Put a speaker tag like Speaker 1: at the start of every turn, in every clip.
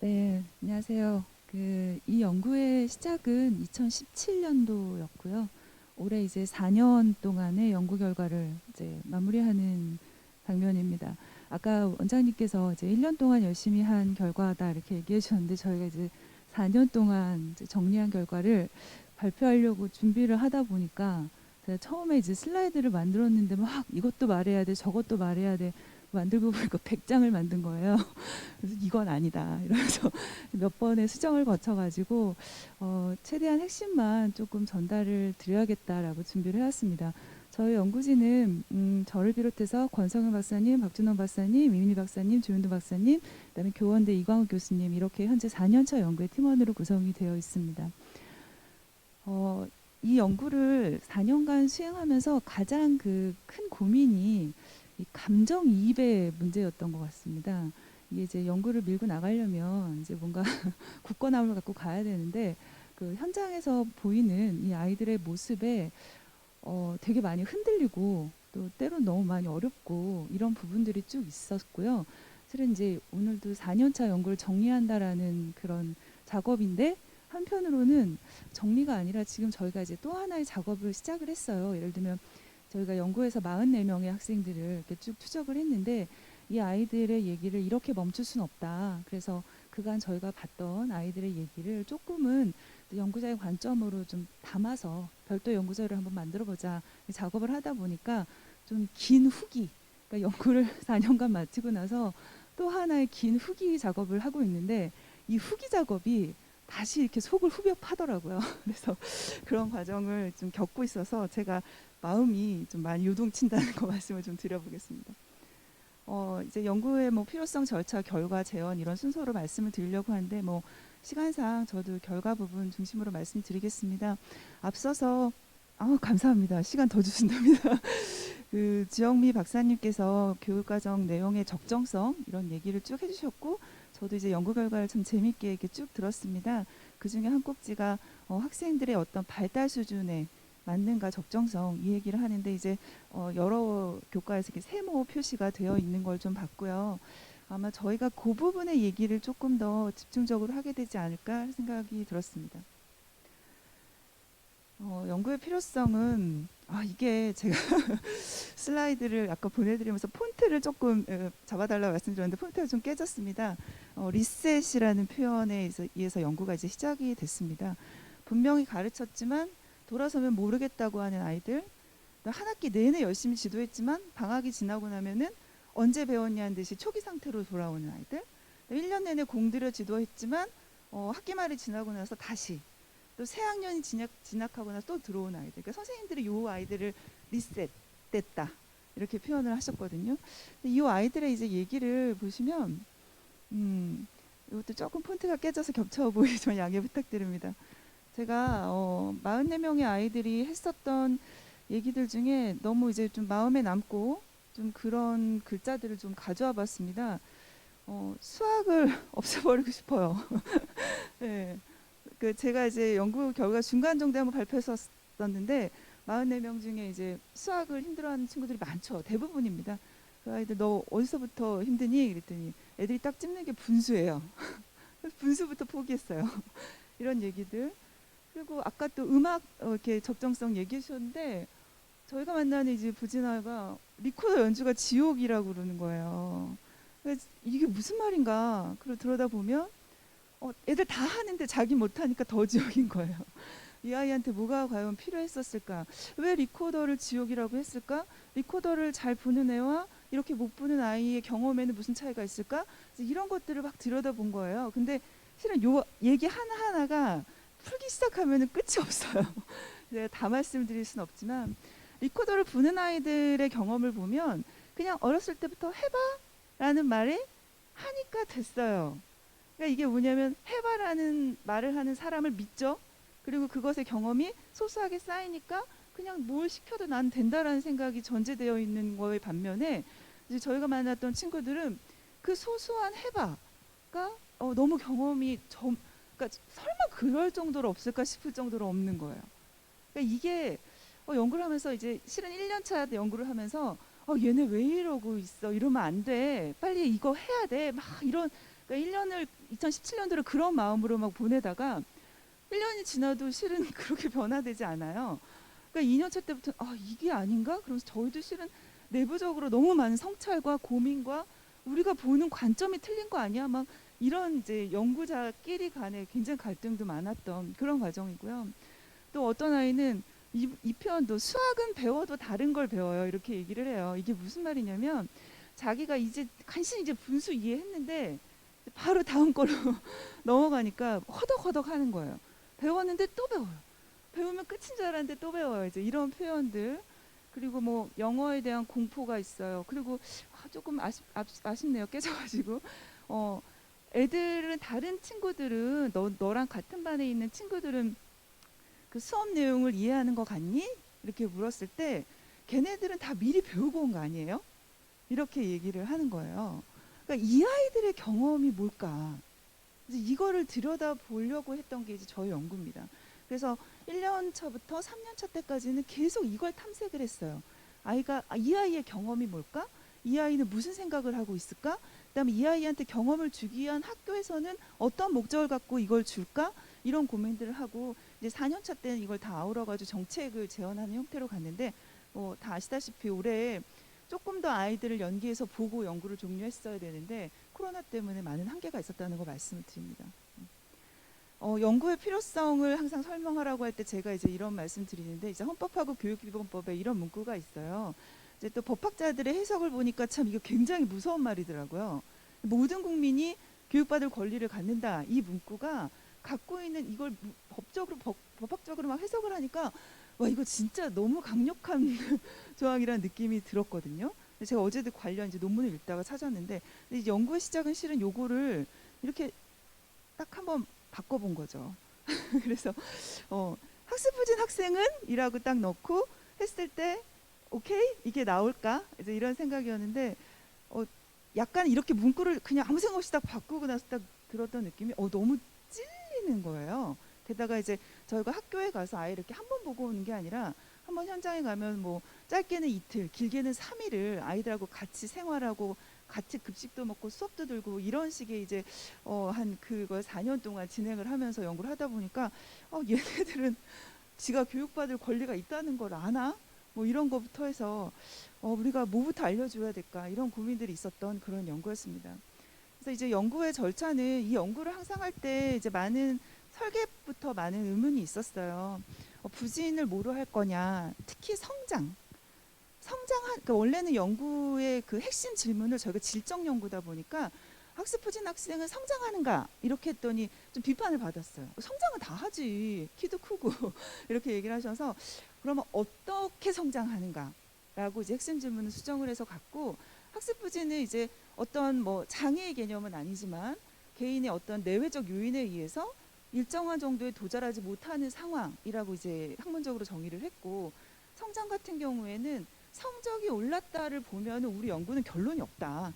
Speaker 1: 네, 안녕하세요. 이 연구의 시작은 2017년도였고요. 올해 이제 4년 동안의 연구 결과를 이제 마무리하는 장면입니다. 아까 원장님께서 이제 1년 동안 열심히 한 결과다 이렇게 얘기해 주셨는데 저희가 이제 4년 동안 이제 정리한 결과를 발표하려고 준비를 하다 보니까 제가 처음에 이제 슬라이드를 만들었는데 막 이것도 말해야 돼, 저것도 말해야 돼 만들고 보니까 100장을 만든 거예요. 그래서 이건 아니다 이러면서 몇 번의 수정을 거쳐가지고 최대한 핵심만 조금 전달을 드려야겠다라고 준비를 해왔습니다. 저희 연구진은 저를 비롯해서 권성현 박사님, 박준원 박사님, 이민희 박사님, 조윤도 박사님, 그다음에 교원대 이광욱 교수님 이렇게 현재 4년차 연구의 팀원으로 구성이 되어 있습니다. 이 연구를 4년간 수행하면서 가장 그 큰 고민이 이 감정이입의 문제였던 것 같습니다. 이게 이제 연구를 밀고 나가려면 이제 뭔가 굳건함을 갖고 가야 되는데 그 현장에서 보이는 이 아이들의 모습에 되게 많이 흔들리고 또 때론 너무 많이 어렵고 이런 부분들이 쭉 있었고요. 실은 이제 오늘도 4년차 연구를 정리한다라는 그런 작업인데 한편으로는 정리가 아니라 지금 저희가 이제 또 하나의 작업을 시작을 했어요. 예를 들면 저희가 연구에서 44명의 학생들을 이렇게 쭉 추적을 했는데 이 아이들의 얘기를 이렇게 멈출 수는 없다. 그래서 그간 저희가 봤던 아이들의 얘기를 조금은 연구자의 관점으로 좀 담아서 별도 연구자료를 한번 만들어보자 작업을 하다 보니까 좀 긴 후기, 그러니까 연구를 4년간 마치고 나서 또 하나의 긴 후기 작업을 하고 있는데 이 후기 작업이 다시 이렇게 속을 후벼 파더라고요. 그래서 그런 과정을 좀 겪고 있어서 제가 마음이 좀 많이 요동친다는 거 말씀을 좀 드려보겠습니다. 이제 연구의 뭐 필요성, 절차, 결과, 재원 이런 순서로 말씀을 드리려고 하는데 뭐 시간상 저도 결과 부분 중심으로 말씀드리겠습니다. 앞서서 감사합니다. 시간 더 주신답니다. 그 지영미 박사님께서 교육과정 내용의 적정성 이런 얘기를 쭉 해주셨고 저도 이제 연구 결과를 참 재밌게 이렇게 쭉 들었습니다. 그 중에 한 꼭지가 학생들의 어떤 발달 수준에 맞는가 적정성 이 얘기를 하는데 이제 여러 교과에서 이렇게 세모 표시가 되어 있는 걸 좀 봤고요. 아마 저희가 그 부분의 얘기를 조금 더 집중적으로 하게 되지 않을까 생각이 들었습니다. 연구의 필요성은 이게 제가 슬라이드를 아까 보내드리면서 폰트를 조금 잡아달라고 말씀드렸는데 폰트가 좀 깨졌습니다. 리셋이라는 표현에 의해서 연구가 이제 시작이 됐습니다. 분명히 가르쳤지만 돌아서면 모르겠다고 하는 아이들, 한 학기 내내 열심히 지도했지만 방학이 지나고 나면은 언제 배웠냐는 듯이 초기 상태로 돌아오는 아이들, 1년 내내 공들여 지도했지만 학기 말이 지나고 나서 다시 또 새 학년이 진학하고 나서 또 들어온 아이들, 그러니까 선생님들이 이 아이들을 리셋됐다 이렇게 표현을 하셨거든요. 이 아이들의 이제 얘기를 보시면 이것도 조금 폰트가 깨져서 겹쳐 보이지만 양해 부탁드립니다. 제가 44명의 아이들이 했었던 얘기들 중에 너무 이제 좀 마음에 남고 좀 그런 글자들을 좀 가져와 봤습니다. 수학을 없애버리고 싶어요. 네. 그 제가 이제 연구 결과 중간 정도 한번 발표했었는데 44명 중에 이제 수학을 힘들어하는 친구들이 많죠. 대부분입니다. 그 아이들 너 어디서부터 힘드니? 그랬더니 애들이 딱 찝는 게 분수예요. 분수부터 포기했어요. 이런 얘기들. 그리고 아까 또 음악 이렇게 적정성 얘기해 주셨는데 저희가 만나는 이제 부진아가 리코더 연주가 지옥이라고 그러는 거예요. 그래서 이게 무슨 말인가? 그리고 들여다 보면 애들 다 하는데 자기 못하니까 더 지옥인 거예요. 이 아이한테 뭐가 과연 필요했었을까? 왜 리코더를 지옥이라고 했을까? 리코더를 잘 부는 애와 이렇게 못 부는 아이의 경험에는 무슨 차이가 있을까? 이런 것들을 막 들여다본 거예요. 근데 실은 요 얘기 하나하나가 풀기 시작하면 끝이 없어요. 제가 다 말씀드릴 수는 없지만 리코더를 부는 아이들의 경험을 보면 그냥 어렸을 때부터 해봐 라는 말이 하니까 됐어요. 그러니까 이게 뭐냐면 해봐라는 말을 하는 사람을 믿죠. 그리고 그것의 경험이 소소하게 쌓이니까 그냥 뭘 시켜도 난 된다라는 생각이 전제되어 있는 거에 반면에 이제 저희가 만났던 친구들은 그 소소한 해봐가 너무 경험이 그러니까 설마 그럴 정도로 없을까 싶을 정도로 없는 거예요. 그러니까 이게 연구를 하면서 이제 실은 1년차 연구를 하면서 얘네 왜 이러고 있어 이러면 안 돼 빨리 이거 해야 돼 막 이런 그러니까 1년을 2017년도를 그런 마음으로 막 보내다가 1년이 지나도 실은 그렇게 변화되지 않아요. 그러니까 2년차 때부터 아 이게 아닌가? 그러면서 저희도 실은 내부적으로 너무 많은 성찰과 고민과 우리가 보는 관점이 틀린 거 아니야? 막 이런 이제 연구자끼리 간에 굉장히 갈등도 많았던 그런 과정이고요. 또 어떤 아이는 이 표현도 수학은 배워도 다른 걸 배워요. 이렇게 얘기를 해요. 이게 무슨 말이냐면 자기가 이제 간신히 이제 분수 이해했는데 바로 다음 걸로 넘어가니까 허덕허덕 하는 거예요. 배웠는데 또 배워요. 배우면 끝인 줄 알았는데 또 배워요. 이제 이런 표현들. 그리고 뭐 영어에 대한 공포가 있어요. 그리고 조금 아쉽네요. 깨져가지고 애들은 다른 친구들은 너랑 같은 반에 있는 친구들은 그 수업 내용을 이해하는 거 같니? 이렇게 물었을 때 걔네들은 다 미리 배우고 온 거 아니에요? 이렇게 얘기를 하는 거예요. 그러니까 이 아이들의 경험이 뭘까? 이제 이거를 들여다 보려고 했던 게 이제 저희 연구입니다. 그래서 1년 차부터 3년 차 때까지는 계속 이걸 탐색을 했어요. 이 아이의 경험이 뭘까? 이 아이는 무슨 생각을 하고 있을까? 그다음에 이 아이한테 경험을 주기 위한 학교에서는 어떤 목적을 갖고 이걸 줄까? 이런 고민들을 하고 이제 4년 차 때는 이걸 다 아우러가지고 정책을 제언하는 형태로 갔는데 다 아시다시피 올해 조금 더 아이들을 연계해서 보고 연구를 종료했어야 되는데 코로나 때문에 많은 한계가 있었다는 거 말씀을 드립니다. 연구의 필요성을 항상 설명하라고 할 때 제가 이제 이런 말씀 드리는데 이제 헌법하고 교육기본법에 이런 문구가 있어요. 이제 또 법학자들의 해석을 보니까 참 이게 굉장히 무서운 말이더라고요. 모든 국민이 교육받을 권리를 갖는다. 이 문구가 갖고 있는 이걸 법학적으로 막 해석을 하니까 와 이거 진짜 너무 강력한 조항이라는 느낌이 들었거든요. 제가 어제도 관련 이제 논문을 읽다가 찾았는데 이제 연구의 시작은 실은 요거를 이렇게 딱 한번 바꿔본 거죠. 그래서 학습 부진 학생은 이라고 딱 넣고 했을 때 오케이 이게 나올까 이제 이런 생각이었는데 약간 이렇게 문구를 그냥 아무 생각 없이 딱 바꾸고 나서 딱 들었던 느낌이 너무 찔리는 거예요. 게다가 이제 저희가 학교에 가서 아이를 이렇게 한 번 보고 오는 게 아니라 한번 현장에 가면 뭐 짧게는 이틀, 길게는 3일을 아이들하고 같이 생활하고 같이 급식도 먹고 수업도 들고 이런 식의 이제 한 그걸 4년 동안 진행을 하면서 연구를 하다 보니까 얘네들은 지가 교육받을 권리가 있다는 걸 아나? 뭐 이런 거부터 해서 우리가 뭐부터 알려줘야 될까 이런 고민들이 있었던 그런 연구였습니다. 그래서 이제 연구의 절차는 이 연구를 항상 할 때 이제 많은 설계부터 많은 의문이 있었어요. 부진을 뭐로 할 거냐, 특히 그러니까 원래는 연구의 그 핵심 질문을 저희가 질적 연구다 보니까 학습 부진 학생은 성장하는가 이렇게 했더니 좀 비판을 받았어요. 성장은 다 하지 키도 크고 이렇게 얘기를 하셔서 그러면 어떻게 성장하는가라고 이제 핵심 질문을 수정을 해서 갖고 학습 부진은 이제 어떤 뭐 장애의 개념은 아니지만 개인의 어떤 내외적 요인에 의해서 일정한 정도에 도달하지 못하는 상황이라고 이제 학문적으로 정의를 했고 성장 같은 경우에는 성적이 올랐다를 보면 우리 연구는 결론이 없다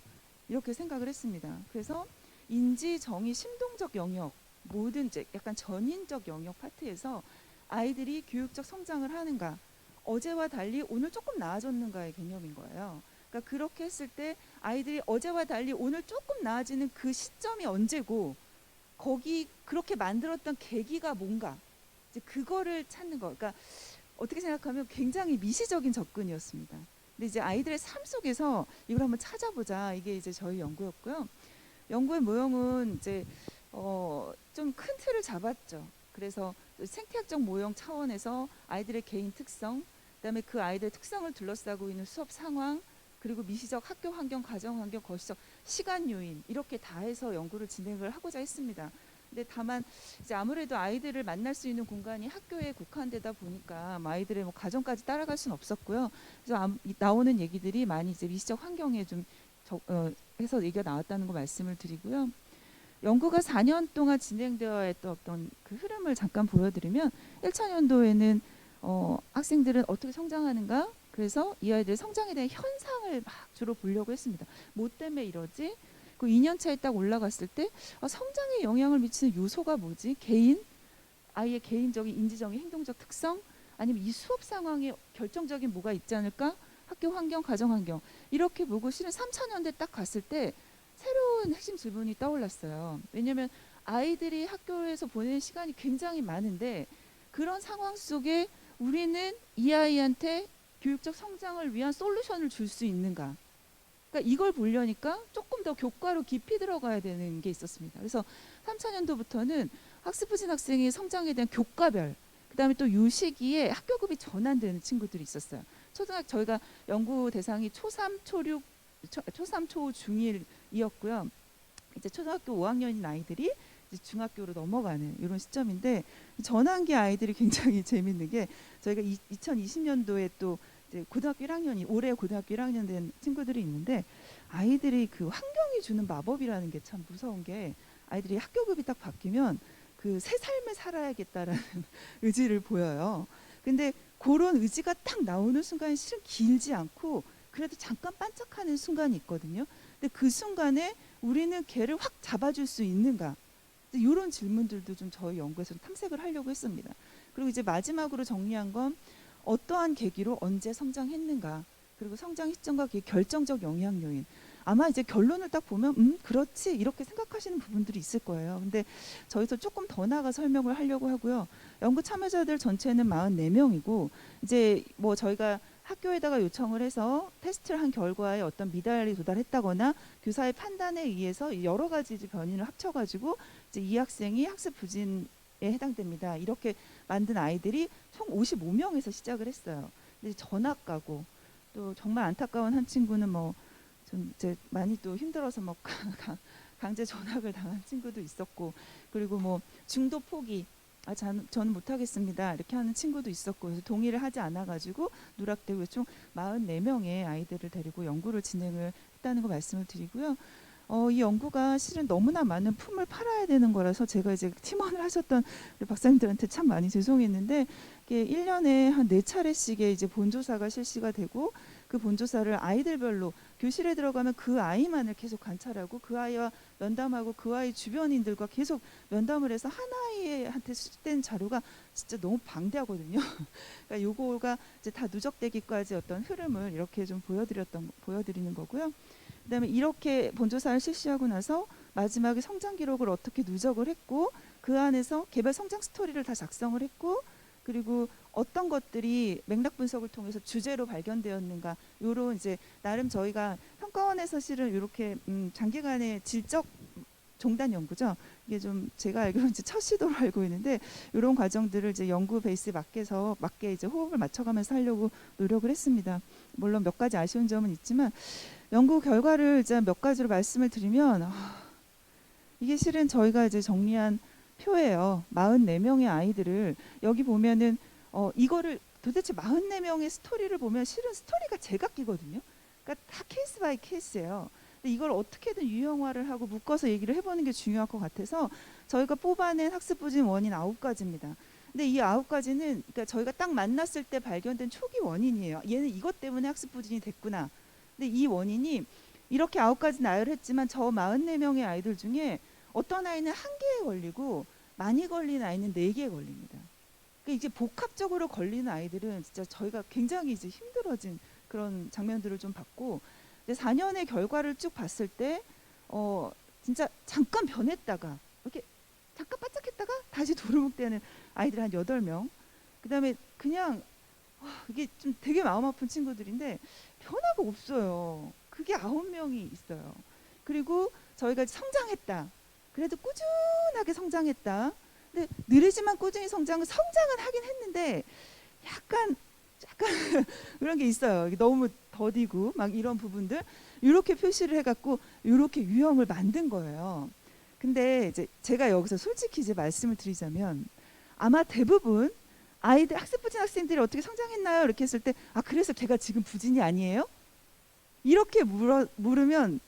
Speaker 1: 이렇게 생각을 했습니다. 그래서 인지, 정의, 심동적 영역 모든 약간 전인적 영역 파트에서 아이들이 교육적 성장을 하는가 어제와 달리 오늘 조금 나아졌는가의 개념인 거예요. 그러니까 그렇게 했을 때 아이들이 어제와 달리 오늘 조금 나아지는 그 시점이 언제고 거기 그렇게 만들었던 계기가 뭔가 이제 그거를 찾는 거. 그러니까 어떻게 생각하면 굉장히 미시적인 접근이었습니다. 근데 이제 아이들의 삶 속에서 이걸 한번 찾아보자. 이게 이제 저희 연구였고요. 연구의 모형은 이제 좀 큰 틀을 잡았죠. 그래서 생태학적 모형 차원에서 아이들의 개인 특성, 그다음에 그 아이들의 특성을 둘러싸고 있는 수업 상황, 그리고 미시적 학교 환경, 가정 환경, 거시적 시간 요인 이렇게 다 해서 연구를 진행을 하고자 했습니다. 근데 다만 이제 아무래도 아이들을 만날 수 있는 공간이 학교에 국한되다 보니까 아이들의 뭐 가정까지 따라갈 수는 없었고요. 그래서 나오는 얘기들이 많이 이제 미시적 환경에 좀 해서 얘기가 나왔다는 거 말씀을 드리고요. 연구가 4년 동안 진행되어 했던 어떤 그 흐름을 잠깐 보여드리면 1차 연도에는 학생들은 어떻게 성장하는가 그래서 이 아이들의 성장에 대한 현상을 막 주로 보려고 했습니다. 뭐 때문에 이러지? 그 2년 차에 딱 올라갔을 때 성장에 영향을 미치는 요소가 뭐지? 아이의 개인적인 인지적인 행동적 특성 아니면 이 수업 상황에 결정적인 뭐가 있지 않을까? 학교 환경, 가정 환경 이렇게 보고 실은 3차 연대 딱 갔을 때 새로운 핵심 질문이 떠올랐어요. 왜냐하면 아이들이 학교에서 보내는 시간이 굉장히 많은데 그런 상황 속에 우리는 이 아이한테 교육적 성장을 위한 솔루션을 줄 수 있는가? 그러니까 이걸 보려니까 조금 더 교과로 깊이 들어가야 되는 게 있었습니다. 그래서 3차년도부터는 학습부진 학생의 성장에 대한 교과별, 그다음에 또 요 시기에 학교급이 전환되는 친구들이 있었어요. 저희가 연구 대상이 초3, 초6, 초3, 초 중1이었고요. 이제 초등학교 5학년인 아이들이 이제 중학교로 넘어가는 이런 시점인데 전환기 아이들이 굉장히 재밌는 게 저희가 2020년도에 또 이제 고등학교 1학년이 올해 고등학교 1학년 된 친구들이 있는데 아이들이 그 환경이 주는 마법이라는 게 참 무서운 게 아이들이 학교급이 딱 바뀌면 그 새 삶을 살아야겠다라는 의지를 보여요. 근데 그런 의지가 딱 나오는 순간이 실은 길지 않고 그래도 잠깐 반짝하는 순간이 있거든요. 근데 그 순간에 우리는 걔를 확 잡아줄 수 있는가? 이런 질문들도 좀 저희 연구에서 탐색을 하려고 했습니다. 그리고 이제 마지막으로 정리한 건 어떠한 계기로 언제 성장했는가, 그리고 성장 시점과 그 결정적 영향 요인. 아마 이제 결론을 딱 보면 그렇지 이렇게 생각하시는 부분들이 있을 거예요. 근데 저희도 조금 더 나아가 설명을 하려고 하고요. 연구 참여자들 전체는 44명이고 이제 뭐 저희가 학교에다가 요청을 해서 테스트를 한 결과에 어떤 미달이 도달했다거나 교사의 판단에 의해서 여러 가지 변인을 합쳐가지고 이제 이 학생이 학습 부진에 해당됩니다. 이렇게 만든 아이들이 총 55명에서 시작을 했어요. 근데 전학가고 또 정말 안타까운 한 친구는 뭐 좀 이제 많이 또 힘들어서 뭐 강제 전학을 당한 친구도 있었고, 그리고 뭐 중도 포기, 저는 못하겠습니다 이렇게 하는 친구도 있었고, 그래서 동의를 하지 않아가지고 누락되고 총 44명의 아이들을 데리고 연구를 진행을 했다는 거 말씀을 드리고요. 이 연구가 실은 너무나 많은 품을 팔아야 되는 거라서 제가 이제 팀원을 하셨던 우리 박사님들한테 참 많이 죄송했는데, 이게 1년에 한 4차례씩의 이제 본조사가 실시가 되고, 그 본조사를 아이들별로 교실에 들어가면 그 아이만을 계속 관찰하고 그 아이와 면담하고 그 아이 주변인들과 계속 면담을 해서 한 아이한테 수집된 자료가 진짜 너무 방대하거든요. 그러니까 요거가 이제 다 누적되기까지 어떤 흐름을 이렇게 좀 보여드리는 거고요. 그다음에 이렇게 본조사를 실시하고 나서 마지막에 성장 기록을 어떻게 누적을 했고 그 안에서 개별 성장 스토리를 다 작성을 했고, 그리고 어떤 것들이 맥락 분석을 통해서 주제로 발견되었는가, 요런 이제 나름 저희가 평가원에서 실은 이렇게 장기간의 질적 종단 연구죠. 이게 좀 제가 알기로는 이제 첫 시도로 알고 있는데 이런 과정들을 이제 연구 베이스에 맞게 이제 호흡을 맞춰가면서 하려고 노력을 했습니다. 물론 몇 가지 아쉬운 점은 있지만 연구 결과를 이제 몇 가지로 말씀을 드리면 이게 실은 저희가 이제 정리한 표예요. 44명의 아이들을 여기 보면은 이거를 도대체 44명의 스토리를 보면 실은 스토리가 제각기거든요. 그러니까 다 케이스 바이 케이스예요. 근데 이걸 어떻게든 유형화를 하고 묶어서 얘기를 해보는 게 중요할 것 같아서 저희가 뽑아낸 학습부진 원인 9가지입니다. 근데 이 9가지는 그러니까 저희가 딱 만났을 때 발견된 초기 원인이에요. 얘는 이것 때문에 학습부진이 됐구나. 근데 이 원인이 이렇게 9가지 나열했지만 저 44명의 아이들 중에 어떤 아이는 1개에 걸리고 많이 걸린 아이는 4개에 걸립니다. 그러니까 이제 복합적으로 걸리는 아이들은 진짜 저희가 굉장히 이제 힘들어진 그런 장면들을 좀 봤고, 4년의 결과를 쭉 봤을 때 진짜 잠깐 변했다가 이렇게 잠깐 바짝했다가 다시 도루묵되는 아이들 한 8명. 그다음에 그냥 이게 좀 되게 마음 아픈 친구들인데 변화가 없어요. 그게 9명이 있어요. 그리고 저희가 성장했다. 그래도 꾸준하게 성장했다. 근데 느리지만 꾸준히 성장은 하긴 했는데 약간 그런 게 있어요. 너무 더디고 막 이런 부분들 이렇게 표시를 해갖고 이렇게 유형을 만든 거예요. 근데 이제 제가 여기서 솔직히 이제 말씀을 드리자면 아마 대부분 아이들 학습부진 학생들이 어떻게 성장했나요? 이렇게 했을 때 그래서 걔가 지금 부진이 아니에요? 이렇게 물으면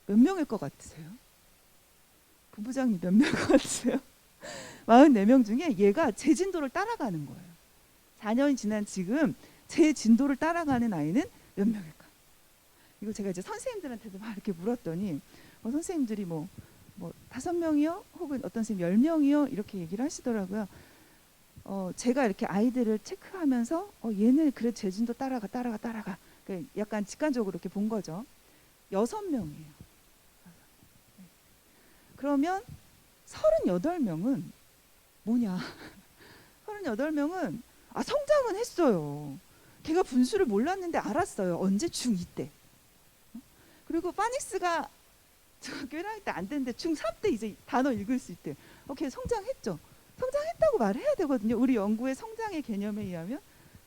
Speaker 1: 몇 명일 것 같으세요? 부부장님 몇 명일 것 같으세요? 44명 중에 얘가 제 진도를 따라가는 거예요. 4년이 지난 지금 제 진도를 따라가는 아이는 몇 명일까? 이거 제가 이제 선생님들한테도 막 이렇게 물었더니 선생님들이 뭐 5명이요? 혹은 어떤 선생님 10명이요? 이렇게 얘기를 하시더라고요. 제가 이렇게 아이들을 체크하면서 얘는 그래 제 진도 따라가. 그러니까 약간 직관적으로 이렇게 본 거죠. 6명이에요. 그러면 38명은 뭐냐? 38명은 성장은 했어요. 걔가 분수를 몰랐는데 알았어요. 언제? 중2 때. 그리고 파닉스가 중학교 1학년 때 안 됐는데 중3 때 이제 단어 읽을 수 있대. 걔 성장했죠. 성장했다고 말해야 되거든요. 우리 연구의 성장의 개념에 의하면.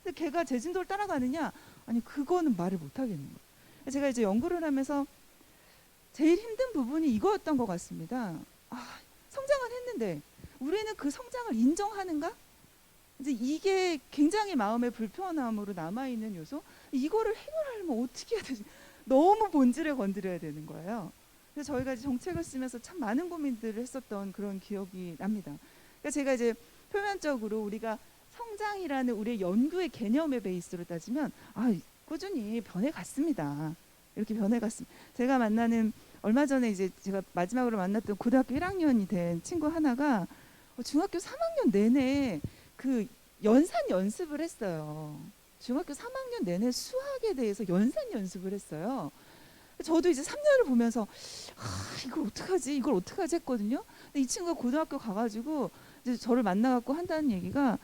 Speaker 1: 근데 걔가 제 진도를 따라가느냐? 아니, 그거는 말을 못 하겠는 거예요. 제가 이제 연구를 하면서 제일 힘든 부분이 이거였던 것 같습니다. 성장은 했는데 우리는 그 성장을 인정하는가? 이제 이게 굉장히 마음의 불편함으로 남아있는 요소. 이거를 해결하려면 어떻게 해야 되지? 너무 본질에 건드려야 되는 거예요. 그래서 저희가 이제 정책을 쓰면서 참 많은 고민들을 했었던 그런 기억이 납니다. 그러니까 제가 이제 표면적으로 우리가 성장이라는 우리의 연구의 개념의 베이스로 따지면 꾸준히 변해갔습니다. 이렇게 변해갔습니다. 제가 만나는 얼마 전에 이제 제가 마지막으로 만났던 고등학교 1학년이 된 친구 하나가 중학교 3학년 내내 그 연산 연습을 했어요. 중학교 3학년 내내 수학에 대해서 연산 연습을 했어요. 저도 이제 3년을 보면서 이걸 어떡하지 했거든요. 근데 이 친구가 고등학교 가가지고 이제 저를 만나갖고 한다는 얘기가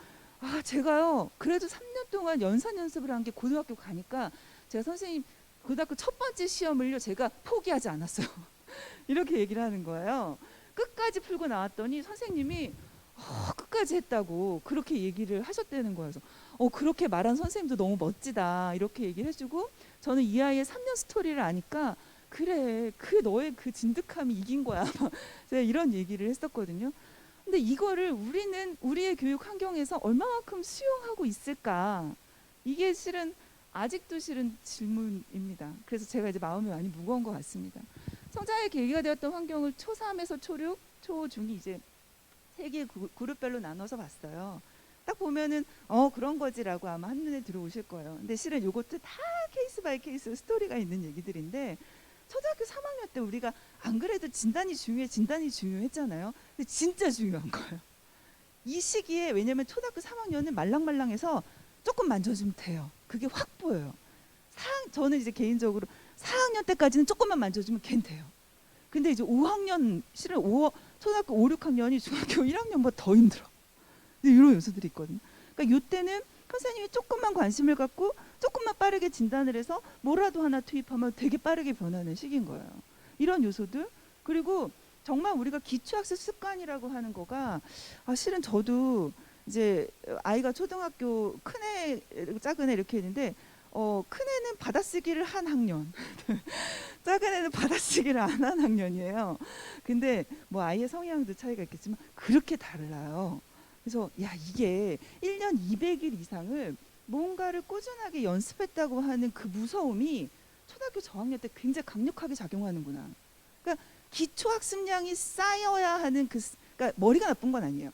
Speaker 1: 제가요 그래도 3년 동안 연산 연습을 한 게 고등학교 가니까 제가 선생님 고등학교 첫 번째 시험을요 제가 포기하지 않았어요. 이렇게 얘기를 하는 거예요. 끝까지 풀고 나왔더니 선생님이 끝까지 했다고 그렇게 얘기를 하셨다는 거예요. 그렇게 말한 선생님도 너무 멋지다 이렇게 얘기를 해주고 저는 이 아이의 3년 스토리를 아니까 그래 너의 그 진득함이 이긴 거야 제가 이런 얘기를 했었거든요. 근데 이거를 우리는 우리의 교육 환경에서 얼마만큼 수용하고 있을까, 이게 실은 아직도 실은 질문입니다. 그래서 제가 이제 마음이 많이 무거운 것 같습니다. 성장의 계기가 되었던 환경을 초3에서 초6, 초2이 이제 세 개의 그룹별로 나눠서 봤어요. 딱 보면은 그런 거지라고 아마 한눈에 들어오실 거예요. 근데 실은 이것도 다 케이스 바이 케이스 스토리가 있는 얘기들인데 초등학교 3학년 때 우리가 안 그래도 진단이 중요했잖아요. 근데 진짜 중요한 거예요. 이 시기에. 왜냐면 초등학교 3학년은 말랑말랑해서 조금 만져주면 돼요. 그게 확 보여요. 저는 이제 개인적으로 4학년 때까지는 조금만 만져주면 걘 돼요. 근데 이제 5학년 실은 초등학교 5, 6학년이 중학교 1학년보다 더 힘들어. 이런 요소들이 있거든요. 그러니까 이때는 선생님이 조금만 관심을 갖고 조금만 빠르게 진단을 해서 뭐라도 하나 투입하면 되게 빠르게 변하는 시기인 거예요. 이런 요소들. 그리고 정말 우리가 기초학습 습관이라고 하는 거가 실은 저도 이제 아이가 초등학교 큰애 작은 애 이렇게 있는데 큰애는 받아쓰기를 한 학년 작은 애는 받아쓰기를 안 한 학년이에요. 근데 뭐 아이의 성향도 차이가 있겠지만 그렇게 달라요. 그래서 이게 1년 200일 이상을 뭔가를 꾸준하게 연습했다고 하는 그 무서움이 초등학교 저학년 때 굉장히 강력하게 작용하는구나. 그러니까 기초학습량이 쌓여야 하는 그러니까 머리가 나쁜 건 아니에요.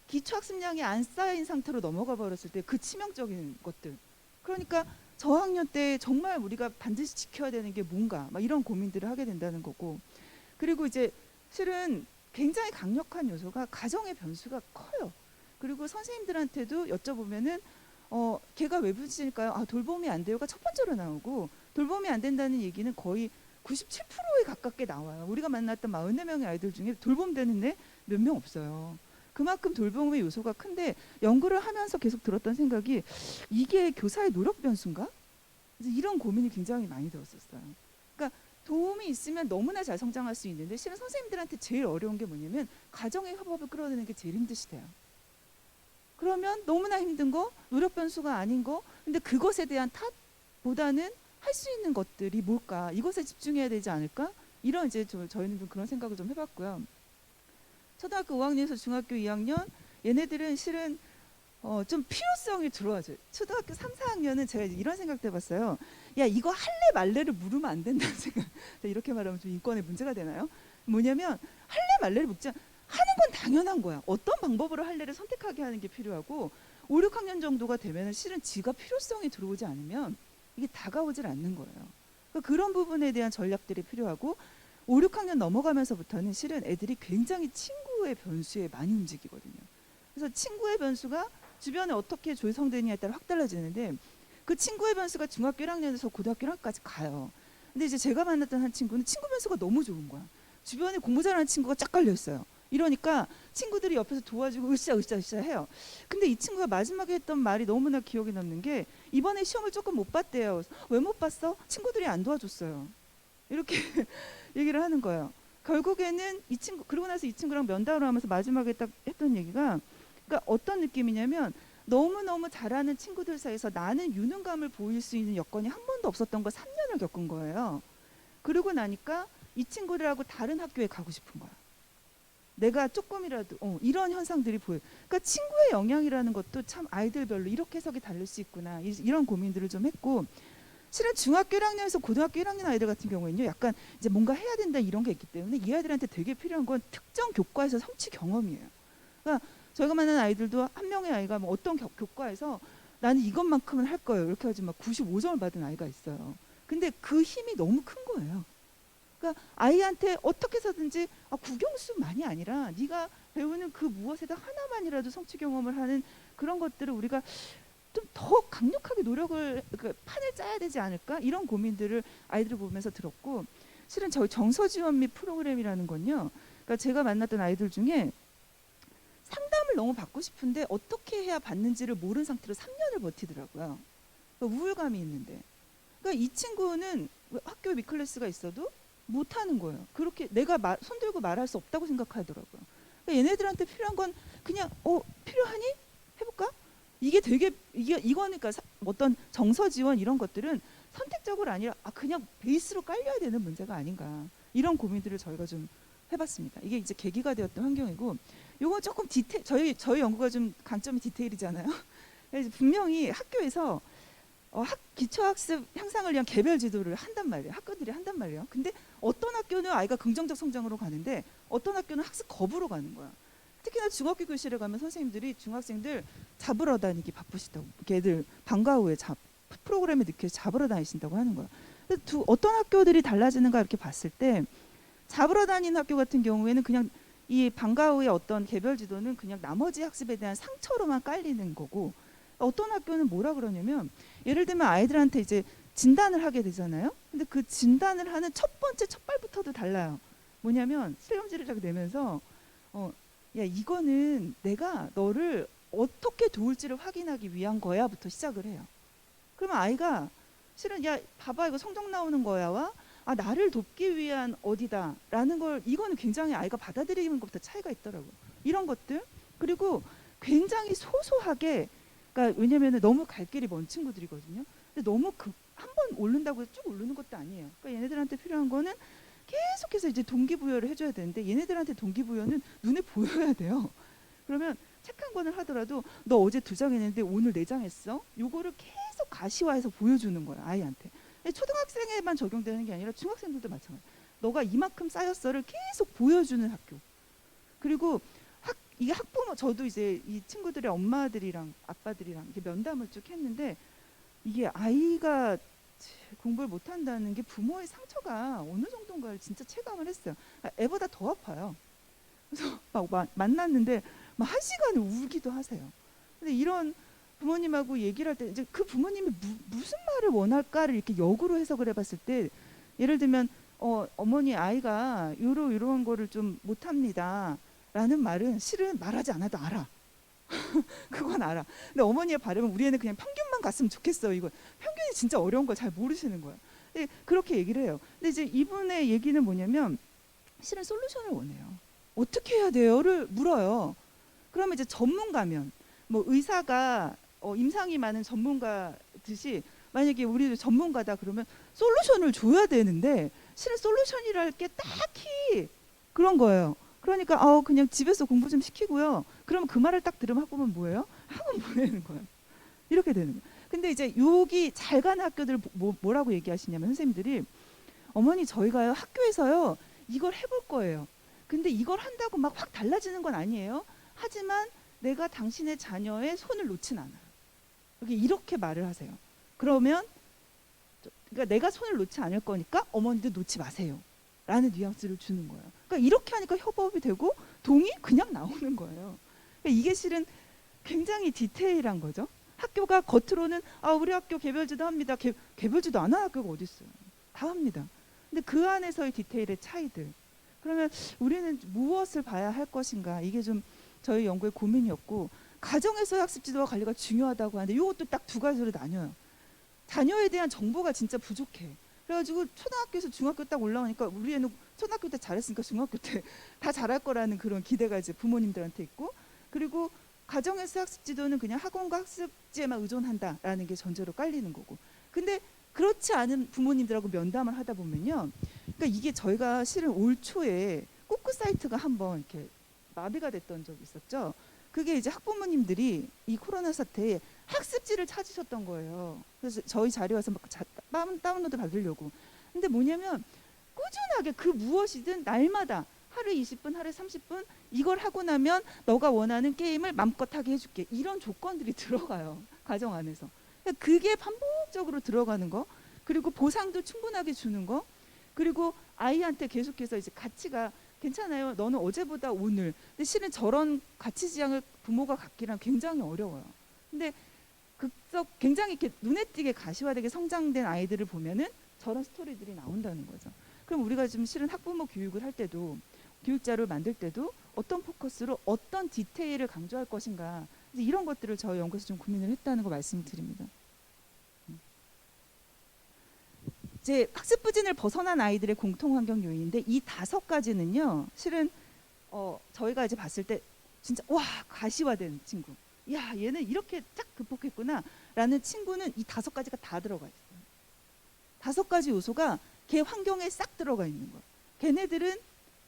Speaker 1: 기초학습량이 안 쌓인 상태로 넘어가 버렸을 때 그 치명적인 것들. 그러니까 저학년 때 정말 우리가 반드시 지켜야 되는 게 뭔가 막 이런 고민들을 하게 된다는 거고. 그리고 이제 실은 굉장히 강력한 요소가 가정의 변수가 커요. 그리고 선생님들한테도 여쭤보면은 걔가 왜 부실까요? 돌봄이 안 돼요가 첫 번째로 나오고, 돌봄이 안 된다는 얘기는 거의 97%에 가깝게 나와요. 우리가 만났던 44명의 아이들 중에 돌봄되는 애 몇 명 없어요. 그만큼 돌봄의 요소가 큰데 연구를 하면서 계속 들었던 생각이 이게 교사의 노력 변수인가? 이런 고민이 굉장히 많이 들었었어요. 그러니까 도움이 있으면 너무나 잘 성장할 수 있는데 실은 선생님들한테 제일 어려운 게 뭐냐면 가정의 협업을 끌어내는 게 제일 힘드시대요. 그러면 너무나 힘든 거, 노력 변수가 아닌 거, 근데 그것에 대한 탓보다는 할 수 있는 것들이 뭘까? 이것에 집중해야 되지 않을까? 이런 이제 저희는 좀 그런 생각을 좀 해봤고요. 초등학교 5학년에서 중학교 2학년 얘네들은 실은 좀 필요성이 들어와죠. 초등학교 3, 4학년은 제가 이런 생각도 해봤어요. 이거 할래 말래를 물으면 안 된다는 생각. 이렇게 말하면 좀 인권에 문제가 되나요? 뭐냐면 할래 말래를 묻지 하는 건 당연한 거야. 어떤 방법으로 할래를 선택하게 하는 게 필요하고 5, 6학년 정도가 되면 실은 지가 필요성이 들어오지 않으면 이게 다가오질 않는 거예요. 그러니까 그런 부분에 대한 전략들이 필요하고 5, 6학년 넘어가면서부터는 실은 애들이 굉장히 친구의 변수에 많이 움직이거든요. 그래서 친구의 변수가 주변에 어떻게 조성되느냐에 따라 확 달라지는데 그 친구의 변수가 중학교 1학년에서 고등학교 1학년까지 가요. 근데 이제 제가 만났던 한 친구는 친구 변수가 너무 좋은 거야. 주변에 공부 잘하는 친구가 쫙 깔려 있어요. 이러니까 친구들이 옆에서 도와주고 으쌰 해요. 근데 이 친구가 마지막에 했던 말이 너무나 기억에 남는 게 이번에 시험을 조금 못 봤대요. 왜 못 봤어? 친구들이 안 도와줬어요. 이렇게 얘기를 하는 거예요. 결국에는 이 친구, 그러고 나서 이 친구랑 면담을 하면서 마지막에 딱 했던 얘기가, 그러니까 어떤 느낌이냐면 너무너무 잘하는 친구들 사이에서 나는 유능감을 보일 수 있는 여건이 한 번도 없었던 걸 3년을 겪은 거예요. 그러고 나니까 이 친구들하고 다른 학교에 가고 싶은 거야. 내가 조금이라도 이런 현상들이 보여. 그러니까 친구의 영향이라는 것도 참 아이들별로 이렇게 해석이 다를 수 있구나. 이런 고민들을 좀 했고, 실은 중학교 1학년에서 고등학교 1학년 아이들 같은 경우에는요, 약간 이제 뭔가 해야 된다 이런 게 있기 때문에 이 아이들한테 되게 필요한 건 특정 교과에서 성취 경험이에요. 그러니까 저희가 만난 아이들도 한 명의 아이가 뭐 어떤 교과에서 나는 이것만큼은 할 거예요. 이렇게 하지 막 95점을 받은 아이가 있어요. 근데 그 힘이 너무 큰 거예요. 그러니까 아이한테 어떻게 해서든지 국영수만이 아니라 네가 배우는 그 무엇에다 하나만이라도 성취 경험을 하는 그런 것들을 우리가 좀 더 강력하게 노력을, 그 판을 짜야 되지 않을까, 이런 고민들을 아이들을 보면서 들었고, 실은 저희 정서 지원 및 프로그램이라는 건요, 그러니까 제가 만났던 아이들 중에 상담을 너무 받고 싶은데 어떻게 해야 받는지를 모르는 상태로 3년을 버티더라고요. 그러니까 우울감이 있는데, 그러니까 이 친구는 학교 미클래스가 있어도 못하는 거예요. 그렇게 내가 손들고 말할 수 없다고 생각하더라고요. 그러니까 얘네들한테 필요한 건 그냥 필요하니? 해볼까? 이게 되게 이거는 그러니까 어떤 정서 지원 이런 것들은 선택적으로 아니라 그냥 베이스로 깔려야 되는 문제가 아닌가, 이런 고민들을 저희가 좀 해봤습니다. 이게 이제 계기가 되었던 환경이고, 요거 조금 저희 연구가 좀 강점이 디테일이잖아요. 그래서 분명히 학교에서 기초학습 향상을 위한 개별 지도를 한단 말이에요. 학교들이 한단 말이에요. 근데 어떤 학교는 아이가 긍정적 성장으로 가는데 어떤 학교는 학습 거부로 가는 거야. 특히나 중학교 교실에 가면 선생님들이 중학생들 잡으러 다니기 바쁘시다고, 걔들 방과 후에 프로그램에 늦게 잡으러 다니신다고 하는 거야. 어떤 학교들이 달라지는가 이렇게 봤을 때, 잡으러 다니는 학교 같은 경우에는 그냥 이 방과 후의 어떤 개별 지도는 그냥 나머지 학습에 대한 상처로만 깔리는 거고, 어떤 학교는 뭐라 그러냐면, 예를 들면 아이들한테 이제 진단을 하게 되잖아요. 근데 그 진단을 하는 첫 번째 첫 발부터도 달라요. 뭐냐면 실험지를 딱 내면서 야, 이거는 내가 너를 어떻게 도울지를 확인하기 위한 거야부터 시작을 해요. 그러면 아이가 실은 야, 봐봐, 이거 성적 나오는 거야와 나를 돕기 위한 어디다라는 걸, 이거는 굉장히 아이가 받아들이는 것부터 차이가 있더라고요. 이런 것들. 그리고 굉장히 소소하게, 그러니까 왜냐면은 너무 갈 길이 먼 친구들이거든요. 근데 너무 한 번 오른다고 쭉 오르는 것도 아니에요. 그러니까 얘네들한테 필요한 거는 계속해서 이제 동기부여를 해줘야 되는데, 얘네들한테 동기부여는 눈에 보여야 돼요. 그러면 책 한 권을 하더라도 너 어제 2장 했는데 오늘 4장 했어? 요거를 계속 가시화해서 보여주는 거야, 아이한테. 초등학생에만 적용되는 게 아니라 중학생들도 마찬가지. 너가 이만큼 쌓였어를 계속 보여주는 학교. 그리고 이게 학부모, 저도 이제 이 친구들의 엄마들이랑 아빠들이랑 이렇게 면담을 쭉 했는데, 이게 아이가 공부를 못한다는 게 부모의 상처가 어느 정도인가를 진짜 체감을 했어요. 애보다 더 아파요. 그래서 막 만났는데 막 1시간을 울기도 하세요. 근데 이런 부모님하고 얘기를 할 때 이제 그 부모님이 무슨 말을 원할까를 이렇게 역으로 해석을 해봤을 때, 예를 들면 어머니, 아이가 요런 거를 좀 못합니다 라는 말은 실은 말하지 않아도 알아. 그건 알아. 근데 어머니의 바람은 우리 애는 그냥 평균만 갔으면 좋겠어. 이거 평균이 진짜 어려운 걸 잘 모르시는 거야. 근데 그렇게 얘기를 해요. 근데 이제 이분의 얘기는 뭐냐면 실은 솔루션을 원해요. 어떻게 해야 돼요를 물어요. 그러면 이제 전문가면, 뭐 의사가 임상이 많은 전문가듯이 만약에 우리도 전문가다 그러면 솔루션을 줘야 되는데, 실은 솔루션이랄 게 딱히 그런 거예요. 그러니까 그냥 집에서 공부 좀 시키고요. 그러면 그 말을 딱 들으면 학부모는 뭐예요? 학원 보내는 거예요. 이렇게 되는 거예요. 근데 이제 여기 잘 가는 학교들 뭐라고 얘기하시냐면 선생님들이, 어머니 저희가요 학교에서요 이걸 해볼 거예요. 근데 이걸 한다고 막 확 달라지는 건 아니에요. 하지만 내가 당신의 자녀의 손을 놓진 않아요. 이렇게 말을 하세요. 그러면 그러니까 내가 손을 놓지 않을 거니까 어머니도 놓지 마세요 라는 뉘앙스를 주는 거예요. 그러니까 이렇게 하니까 협업이 되고 동의 그냥 나오는 거예요. 그러니까 이게 실은 굉장히 디테일한 거죠. 학교가 겉으로는 우리 학교 개별지도 합니다. 개별지도 안 하는 학교가 어디 있어요. 다 합니다. 근데 그 안에서의 디테일의 차이들, 그러면 우리는 무엇을 봐야 할 것인가? 이게 좀 저희 연구의 고민이었고, 가정에서의 학습 지도와 관리가 중요하다고 하는데 이것도 딱 두 가지로 나뉘어요. 자녀에 대한 정보가 진짜 부족해. 그래가지고 초등학교에서 중학교 딱 올라오니까 우리 애는 초등학교 때 잘했으니까 중학교 때 다 잘할 거라는 그런 기대가 이제 부모님들한테 있고, 그리고 가정에서 학습 지도는 그냥 학원과 학습지에만 의존한다라는 게 전제로 깔리는 거고. 근데 그렇지 않은 부모님들하고 면담을 하다 보면요, 그러니까 이게 저희가 실은 올 초에 꾸꾸 사이트가 한번 이렇게 마비가 됐던 적이 있었죠. 그게 이제 학부모님들이 이 코로나 사태에 학습지를 찾으셨던 거예요. 그래서 저희 자료 와서 막 다운로드 받으려고. 근데 뭐냐면 꾸준하게 그 무엇이든 날마다 하루 20분, 하루 30분 이걸 하고 나면 너가 원하는 게임을 맘껏 하게 해줄게. 이런 조건들이 들어가요. 가정 안에서. 그러니까 그게 반복적으로 들어가는 거. 그리고 보상도 충분하게 주는 거. 그리고 아이한테 계속해서 이제 가치가 괜찮아요. 너는 어제보다 오늘. 근데 실은 저런 가치 지향을 부모가 갖기란 굉장히 어려워요. 근데 굉장히 이렇게 눈에 띄게 가시화되게 성장된 아이들을 보면은 저런 스토리들이 나온다는 거죠. 그럼 우리가 좀 실은 학부모 교육을 할 때도, 교육 자료를 만들 때도 어떤 포커스로 어떤 디테일을 강조할 것인가, 이제 이런 것들을 저희 연구에서 좀 고민을 했다는 거 말씀드립니다. 이제 학습 부진을 벗어난 아이들의 공통 환경 요인인데 이 5가지는요, 실은 저희가 이제 봤을 때 진짜 와, 가시화된 친구, 야 얘는 이렇게 딱 극복했구나라는 친구는 이 5가지가 다 들어가 있어요. 5가지 요소가 걔 환경에 싹 들어가 있는 거예요. 걔네들은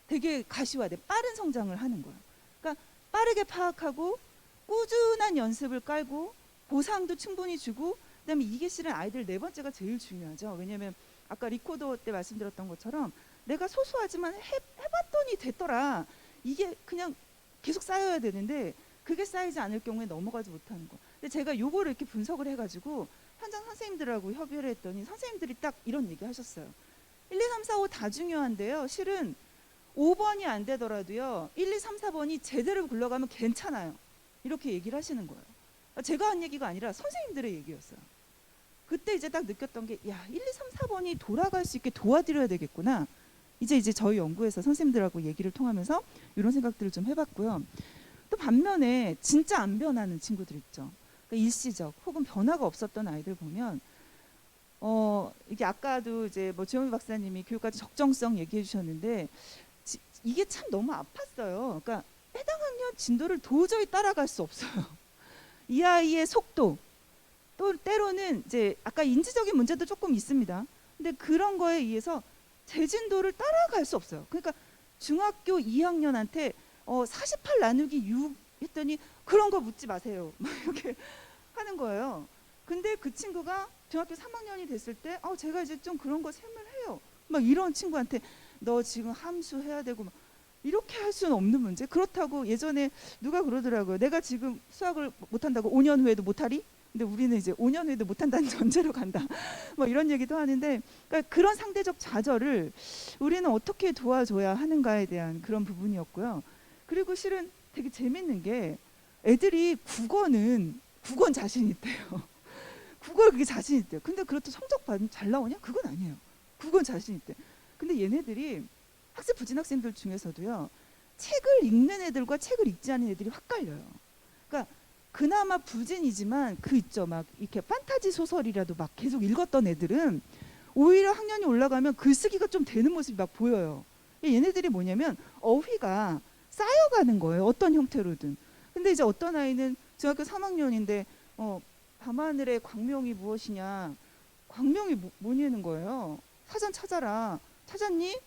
Speaker 1: 되게 가시화돼 빠른 성장을 하는 거예요. 그러니까 빠르게 파악하고 꾸준한 연습을 깔고 보상도 충분히 주고, 그다음에 이게 실은 아이들 4번째가 제일 중요하죠. 왜냐하면 아까 리코더 때 말씀드렸던 것처럼 내가 소소하지만 해봤더니 됐더라. 이게 그냥 계속 쌓여야 되는데 그게 쌓이지 않을 경우에 넘어가지 못하는 거. 근데 제가 요거를 이렇게 분석을 해가지고 현장 선생님들하고 협의를 했더니 선생님들이 딱 이런 얘기 하셨어요. 1, 2, 3, 4, 5 다 중요한데요. 실은 5번이 안 되더라도요. 1, 2, 3, 4번이 제대로 굴러가면 괜찮아요. 이렇게 얘기를 하시는 거예요. 제가 한 얘기가 아니라 선생님들의 얘기였어요. 그때 이제 딱 느꼈던 게, 야, 1, 2, 3, 4번이 돌아갈 수 있게 도와드려야 되겠구나. 이제 저희 연구에서 선생님들하고 얘기를 통하면서 이런 생각들을 좀 해봤고요. 또 반면에 진짜 안 변하는 친구들 있죠. 그러니까 일시적 혹은 변화가 없었던 아이들 보면 이게 아까도 이제 뭐 주현미 박사님이 교육과정 적정성 얘기해 주셨는데 이게 참 너무 아팠어요. 그러니까 해당 학년 진도를 도저히 따라갈 수 없어요. 이 아이의 속도, 또 때로는 이제 아까 인지적인 문제도 조금 있습니다. 근데 그런 거에 의해서 제 진도를 따라갈 수 없어요. 그러니까 중학교 2학년한테 48 나누기 6 했더니 그런 거 묻지 마세요. 막 이렇게 하는 거예요. 근데 그 친구가 중학교 3학년이 됐을 때 제가 이제 좀 그런 거 셈을 해요. 막 이런 친구한테 너 지금 함수 해야 되고 막 이렇게 할 수는 없는 문제. 그렇다고 예전에 누가 그러더라고요. 내가 지금 수학을 못한다고 5년 후에도 못하리? 근데 우리는 이제 5년 후에도 못한다는 전제로 간다. 뭐 이런 얘기도 하는데, 그러니까 그런 상대적 좌절을 우리는 어떻게 도와줘야 하는가에 대한 그런 부분이었고요. 그리고 실은 되게 재밌는 게 애들이 국어는 자신 있대요. 국어를 그게 자신 있대요. 근데 그렇다고 성적 잘 나오냐? 그건 아니에요. 국어는 자신 있대. 근데 얘네들이 학습 부진 학생들 중에서도요, 책을 읽는 애들과 책을 읽지 않은 애들이 확 갈려요. 그러니까 그나마 부진이지만 그 있죠, 막 이렇게 판타지 소설이라도 막 계속 읽었던 애들은 오히려 학년이 올라가면 글쓰기가 좀 되는 모습이 막 보여요. 얘네들이 뭐냐면 어휘가 쌓여가는 거예요, 어떤 형태로든. 근데 이제 어떤 아이는 중학교 3학년인데 밤하늘의 광명이 무엇이냐, 광명이 뭐냐는 거예요. 사전 찾아라. 찾았니?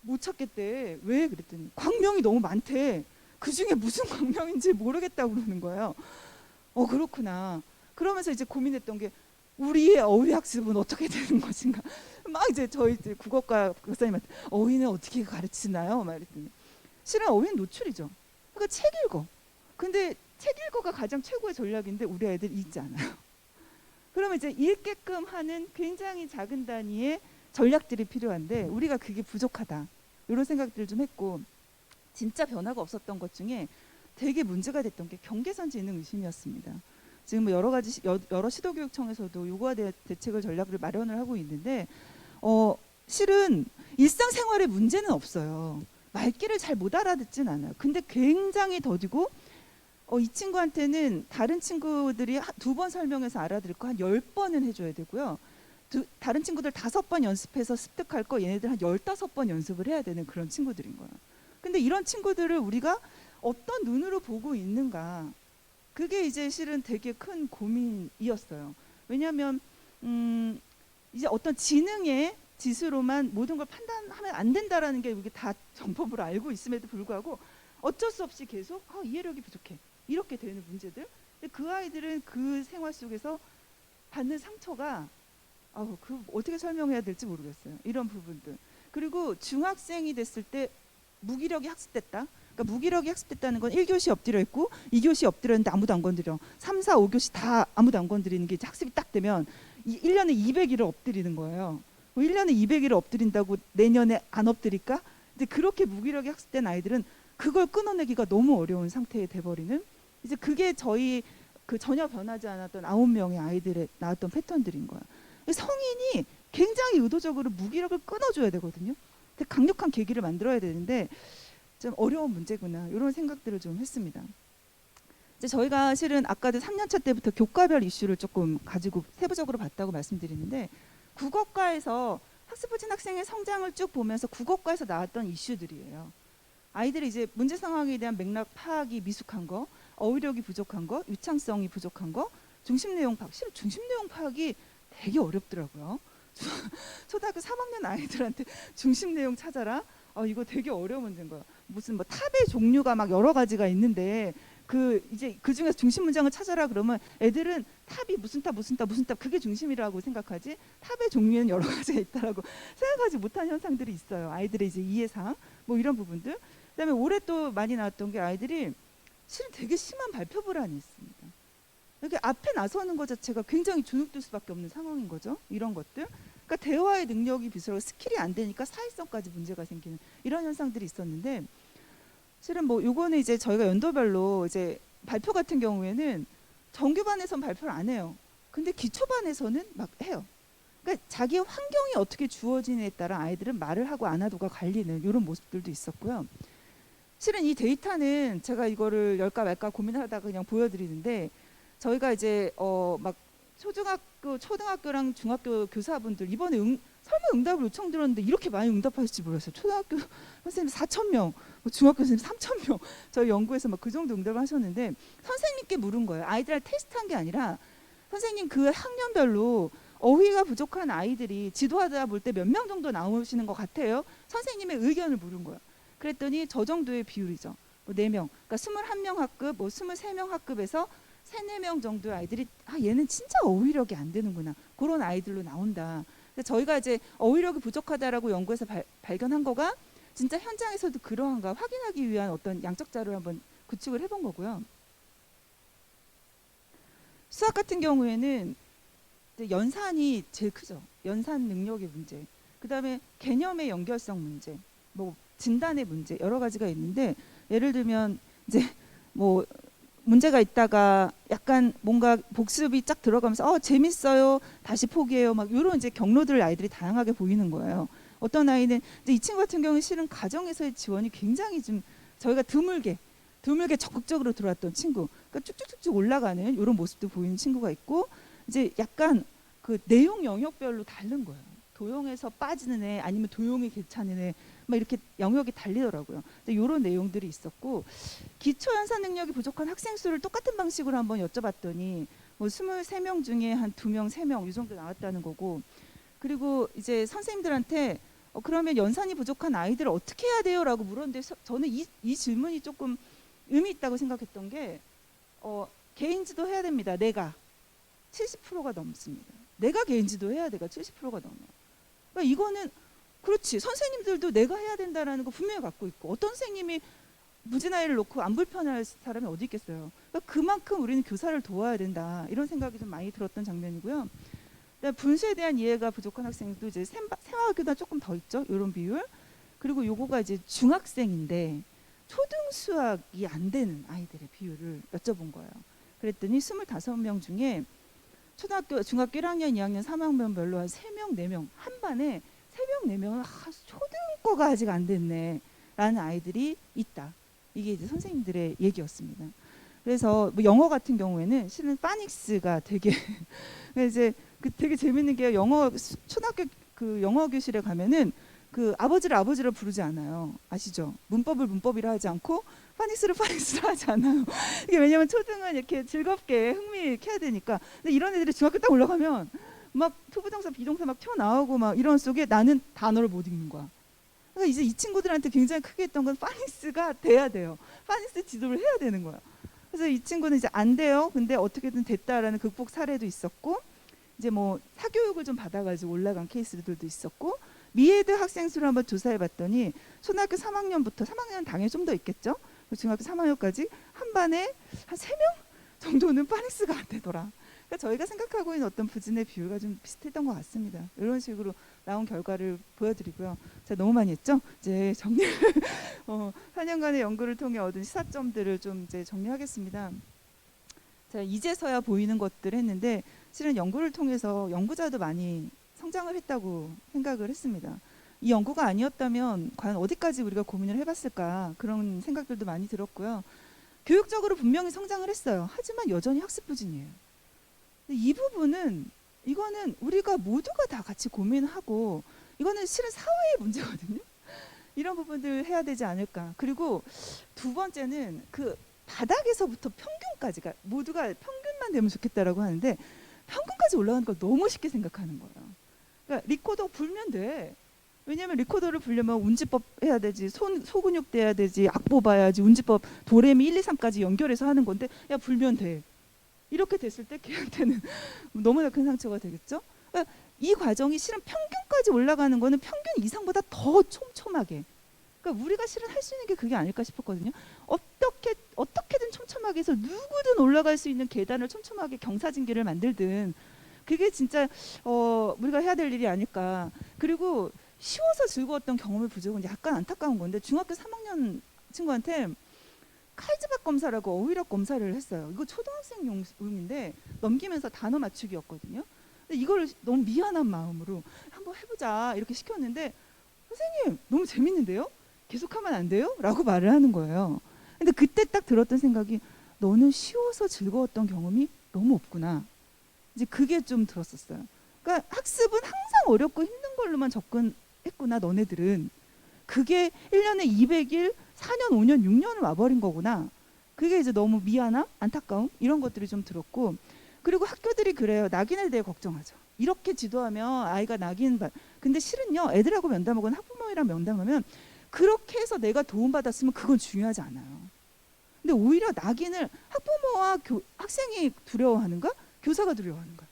Speaker 1: 못 찾겠대. 왜? 그랬더니 광명이 너무 많대. 그 중에 무슨 광명인지 모르겠다고 그러는 거예요. 그렇구나. 그러면서 이제 고민했던 게 우리의 어휘 학습은 어떻게 되는 것인가. 막 이제 저희 국어과 교사님한테 어휘는 어떻게 가르치나요? 막 이랬더니 실은 어휘는 노출이죠. 그러니까 책 읽어. 근데 책 읽어가 가장 최고의 전략인데 우리 아이들 읽지 않아요. 그러면 이제 읽게끔 하는 굉장히 작은 단위의 전략들이 필요한데 우리가 그게 부족하다. 이런 생각들을 좀 했고, 진짜 변화가 없었던 것 중에 되게 문제가 됐던 게 경계선 지능 의심이었습니다. 지금 뭐 여러 가지 여러 시도교육청에서도 요거에 대한 대책을 전략을 마련을 하고 있는데 실은 일상생활에 문제는 없어요. 말귀를 잘 못 알아듣진 않아요. 근데 굉장히 더디고 이 친구한테는 다른 친구들이 2번 설명해서 알아들을 거 한 10번은 해줘야 되고요. 다른 친구들 5번 연습해서 습득할 거 얘네들 한 15번 연습을 해야 되는 그런 친구들인 거예요. 근데 이런 친구들을 우리가 어떤 눈으로 보고 있는가, 그게 이제 실은 되게 큰 고민이었어요. 왜냐하면 이제 어떤 지능의 지수로만 모든 걸 판단하면 안 된다라는 게 우리 다 정법으로 알고 있음에도 불구하고 어쩔 수 없이 계속 이해력이 부족해 이렇게 되는 문제들. 근데 그 아이들은 그 생활 속에서 받는 상처가 그 어떻게 설명해야 될지 모르겠어요. 이런 부분들. 그리고 중학생이 됐을 때 무기력이 학습됐다. 그러니까 무기력이 학습됐다는 건 1교시 엎드려 있고 2교시 엎드려 있는데 아무도 안 건드려. 3, 4, 5교시 다 아무도 안 건드리는 게 학습이 딱 되면 1년에 200일을 엎드리는 거예요. 1년에 200일을 엎드린다고 내년에 안 엎드릴까? 근데 그렇게 무기력이 학습된 아이들은 그걸 끊어내기가 너무 어려운 상태에 돼버리는, 이제 그게 저희 그 전혀 변하지 않았던 9명의 아이들의 나왔던 패턴들인 거야. 성인이 굉장히 의도적으로 무기력을 끊어줘야 되거든요. 근데 강력한 계기를 만들어야 되는데 좀 어려운 문제구나 이런 생각들을 좀 했습니다. 이제 저희가 실은 아까도 3년차 때부터 교과별 이슈를 조금 가지고 세부적으로 봤다고 말씀드리는데, 국어과에서 학습 부진 학생의 성장을 쭉 보면서 국어과에서 나왔던 이슈들이에요. 아이들이 이제 문제 상황에 대한 맥락 파악이 미숙한 거, 어휘력이 부족한 거, 유창성이 부족한 거, 중심 내용 파악. 실은 중심 내용 파악이 되게 어렵더라고요. 초등학교 3학년 아이들한테 중심 내용 찾아라. 이거 되게 어려운 문제인 거야. 무슨 뭐 탑의 종류가 막 여러 가지가 있는데 이제 그 중에서 중심 문장을 찾아라 그러면 애들은 탑이 무슨 탑 무슨 탑 무슨 탑 그게 중심이라고 생각하지 탑의 종류에는 여러 가지가 있다라고 생각하지 못한 현상들이 있어요. 아이들의 이제 이해상 뭐 이런 부분들. 그다음에 올해 또 많이 나왔던 게 아이들이 실은 되게 심한 발표 불안이 있습니다. 이렇게 앞에 나서는 것 자체가 굉장히 주눅들 수밖에 없는 상황인 거죠. 이런 것들. 그러니까 대화의 능력이 비슷하고 스킬이 안 되니까 사회성까지 문제가 생기는 이런 현상들이 있었는데, 실은 뭐 요거는 이제 저희가 연도별로 이제 발표 같은 경우에는 정규반에선 발표를 안 해요. 근데 기초반에서는 막 해요. 그러니까 자기의 환경이 어떻게 주어지느냐에 따라 아이들은 말을 하고 안 하고가 갈리는 이런 모습들도 있었고요. 실은 이 데이터는 제가 이거를 열까 말까 고민하다가 그냥 보여드리는데, 저희가 이제 막 초등학교랑 중학교 교사분들 이번에 설문 응답을 요청드렸는데 이렇게 많이 응답하실지 몰랐어요. 초등학교 선생님 4,000명, 중학교 선생님 3,000명, 저희 연구에서 막 그 정도 응답을 하셨는데 선생님께 물은 거예요. 아이들한테 테스트한 게 아니라 선생님 그 학년별로 어휘가 부족한 아이들이 지도하다 볼 때 몇 명 정도 나오시는 것 같아요. 선생님의 의견을 물은 거예요. 그랬더니 저 정도의 비율이죠. 뭐 4명, 그러니까 21명 학급, 뭐 23명 학급에서 3, 4명 정도의 아이들이 얘는 진짜 어휘력이 안 되는구나. 그런 아이들로 나온다. 그래서 저희가 이제 어휘력이 부족하다라고 연구해서 발견한 거가 진짜 현장에서도 그러한가 확인하기 위한 어떤 양적 자료를 한번 구축을 해본 거고요. 수학 같은 경우에는 연산이 제일 크죠. 연산 능력의 문제. 그다음에 개념의 연결성 문제, 뭐 진단의 문제 여러 가지가 있는데, 예를 들면 이제 뭐 문제가 있다가 약간 뭔가 복습이 쫙 들어가면서 재밌어요 다시 포기해요 막 이런 이제 경로들을 아이들이 다양하게 보이는 거예요. 어떤 아이는 이제 이 친구 같은 경우는 실은 가정에서의 지원이 굉장히 좀 저희가 드물게 적극적으로 들어왔던 친구, 그러니까 쭉쭉쭉쭉 올라가는 이런 모습도 보이는 친구가 있고, 이제 약간 그 내용 영역별로 다른 거예요. 도용에서 빠지는 애 아니면 도용이 괜찮은 애 막 이렇게 영역이 달리더라고요. 이런 내용들이 있었고, 기초 연산 능력이 부족한 학생 수를 똑같은 방식으로 한번 여쭤봤더니 뭐 23명 중에 한 2명, 3명 이 정도 나왔다는 거고, 그리고 이제 선생님들한테 그러면 연산이 부족한 아이들을 어떻게 해야 돼요? 라고 물었는데 저는 이 질문이 조금 의미 있다고 생각했던 게 개인 지도 해야 됩니다. 내가 70%가 넘습니다. 내가 개인 지도 해야 돼가 70%가 넘어요. 그러니까 이거는 그렇지, 선생님들도 내가 해야 된다라는 거 분명히 갖고 있고, 어떤 선생님이 무진 아이를 놓고 안 불편할 사람이 어디 있겠어요. 그러니까 그만큼 우리는 교사를 도와야 된다 이런 생각이 좀 많이 들었던 장면이고요. 분수에 대한 이해가 부족한 학생도 이제 생화학교보다 조금 더 있죠. 이런 비율. 그리고 요거가 이제 중학생인데 초등 수학이 안 되는 아이들의 비율을 여쭤본 거예요. 그랬더니 25명 중에 초등학교, 중학교 1학년, 2학년, 3학년별로 한 3명, 4명 한 반에 수능 내면 초등과가 아직 안 됐네 라는 아이들이 있다. 이게 이제 선생님들의 얘기였습니다. 그래서 뭐 영어 같은 경우에는 실은 파닉스가 되게 이제 되게 재밌는 게 초등학교 그 영어 교실에 가면은 그 아버지를 아버지로 부르지 않아요. 아시죠? 문법을 문법이라 하지 않고 파닉스를 파닉스로 하지 않아요. 이게 왜냐면 초등은 이렇게 즐겁게 흥미 있게 해야 되니까. 근데 이런 애들이 중학교 딱 올라가면 막 투부정사 비동사 막 튀어나오고 막 이런 속에 나는 단어를 못 읽는 거야. 그러니까 이제 이 친구들한테 굉장히 크게 했던 건 파닉스가 돼야 돼요. 파닉스 지도를 해야 되는 거야. 그래서 이 친구는 이제 안 돼요. 근데 어떻게든 됐다라는 극복 사례도 있었고, 이제 뭐 사교육을 좀 받아가지고 올라간 케이스들도 있었고, 미에드 학생 수를 한번 조사해봤더니 초등학교 3학년부터 3학년 당연히 좀 더 있겠죠. 중학교 3학년까지 한 반에 한 3명 정도는 파닉스가 안 되더라. 그러니까 저희가 생각하고 있는 어떤 부진의 비율과 좀 비슷했던 것 같습니다. 이런 식으로 나온 결과를 보여드리고요. 제가 너무 많이 했죠? 이제 정리를 4년간의 연구를 통해 얻은 시사점들을 좀 이제 정리하겠습니다. 자, 이제서야 보이는 것들 했는데 실은 연구를 통해서 연구자도 많이 성장을 했다고 생각을 했습니다. 이 연구가 아니었다면 과연 어디까지 우리가 고민을 해봤을까 그런 생각들도 많이 들었고요. 교육적으로 분명히 성장을 했어요. 하지만 여전히 학습 부진이에요. 이 부분은 이거는 우리가 모두가 다 같이 고민하고 이거는 실은 사회의 문제거든요. 이런 부분들 해야 되지 않을까. 그리고 두 번째는 그 바닥에서부터 평균까지, 그러니까 모두가 평균만 되면 좋겠다라고 하는데 평균까지 올라가는 걸 너무 쉽게 생각하는 거예요. 그러니까 리코더 불면 돼. 왜냐면 리코더를 불려면 운지법 해야 되지, 소근육 돼야 되지, 악보 봐야지, 운지법 도레미 1, 2, 3까지 연결해서 하는 건데 야 불면 돼. 이렇게 됐을 때 걔한테는 너무나 큰 상처가 되겠죠. 그러니까 이 과정이 실은 평균까지 올라가는 거는 평균 이상보다 더 촘촘하게. 그러니까 우리가 실은 할 수 있는 게 그게 아닐까 싶었거든요. 어떻게든 촘촘하게 해서 누구든 올라갈 수 있는 계단을 촘촘하게 경사진길을 만들든 그게 진짜 우리가 해야 될 일이 아닐까. 그리고 쉬워서 즐거웠던 경험의 부족은 약간 안타까운 건데 중학교 3학년 친구한테 카이즈박 검사라고 어휘력 검사를 했어요. 이거 초등학생용인데 넘기면서 단어 맞추기였거든요. 근데 이걸 너무 미안한 마음으로 한번 해보자 이렇게 시켰는데 선생님 너무 재밌는데요? 계속하면 안 돼요? 라고 말을 하는 거예요. 근데 그때 딱 들었던 생각이 너는 쉬워서 즐거웠던 경험이 너무 없구나. 이제 그게 좀 들었었어요. 그러니까 학습은 항상 어렵고 힘든 걸로만 접근했구나 너네들은. 그게 1년에 200일, 4년, 5년, 6년을 와버린 거구나. 그게 이제 너무 미안함, 안타까움 이런 것들이 좀 들었고 그리고 학교들이 그래요. 낙인에 대해 걱정하죠. 이렇게 지도하면 아이가 근데 실은요. 애들하고 면담하거나 학부모이랑 면담하면 그렇게 해서 내가 도움받았으면 그건 중요하지 않아요. 근데 오히려 낙인을 학부모와 학생이 두려워하는가? 교사가 두려워하는가?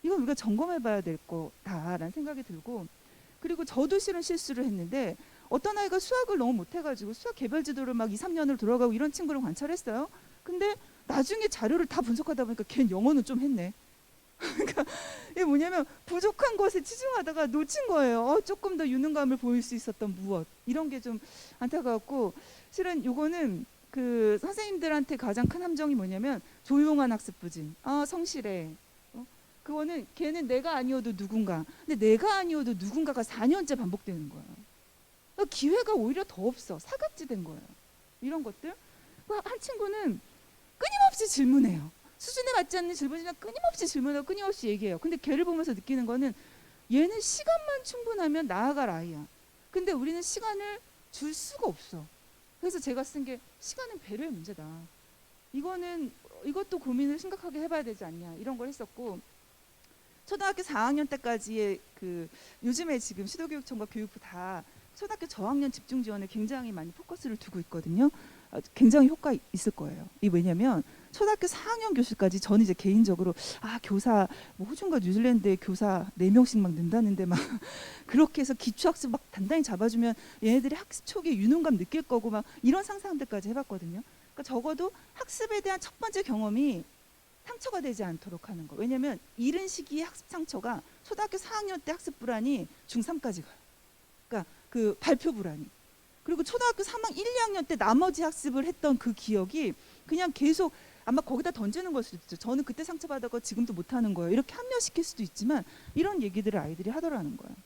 Speaker 1: 이건 우리가 점검해봐야 될 거다라는 생각이 들고 그리고 저도 실은 실수를 했는데 어떤 아이가 수학을 너무 못해가지고 수학 개별 지도를 막 2, 3년을 돌아가고 이런 친구를 관찰했어요. 근데 나중에 자료를 다 분석하다 보니까 걔는 영어는 좀 했네. 그러니까 이게 뭐냐면 부족한 것에 치중하다가 놓친 거예요. 조금 더 유능감을 보일 수 있었던 무엇 이런 게 좀 안타까웠고 실은 요거는 그 선생님들한테 가장 큰 함정이 뭐냐면 조용한 학습 부진. 성실해. 그거는 걔는 내가 아니어도 누군가. 근데 내가 아니어도 누군가가 4년째 반복되는 거예요. 그러니까 기회가 오히려 더 없어. 사각지대인 거예요. 이런 것들. 한 친구는 끊임없이 질문해요. 수준에 맞지 않는 질문이나 끊임없이 질문하고 끊임없이 얘기해요. 근데 걔를 보면서 느끼는 거는 얘는 시간만 충분하면 나아갈 아이야. 근데 우리는 시간을 줄 수가 없어. 그래서 제가 쓴 게 시간은 배려의 문제다. 이것도 고민을 심각하게 해봐야 되지 않냐 이런 걸 했었고 초등학교 4학년 때까지의 요즘에 지금 시도교육청과 교육부 다 초등학교 저학년 집중 지원에 굉장히 많이 포커스를 두고 있거든요. 굉장히 효과 있을 거예요. 이 왜냐면 초등학교 4학년 교실까지 저는 이제 개인적으로 교사 뭐 호주과 뉴질랜드의 교사 4명씩 막 는다는데 막 그렇게 해서 기초학습 막 단단히 잡아주면 얘네들이 학습 초기에 유능감 느낄 거고 막 이런 상상들까지 해봤거든요. 그러니까 적어도 학습에 대한 첫 번째 경험이 상처가 되지 않도록 하는 거. 왜냐면 이른 시기의 학습 상처가 초등학교 4학년 때 학습 불안이 중3까지 가요. 그러니까 그 발표 불안이. 그리고 초등학교 3학 1, 2학년 때 나머지 학습을 했던 그 기억이 그냥 계속 아마 거기다 던지는 걸 수도 있죠. 저는 그때 상처받았고 지금도 못하는 거예요. 이렇게 합리화시킬 수도 있지만 이런 얘기들을 아이들이 하더라는 거예요.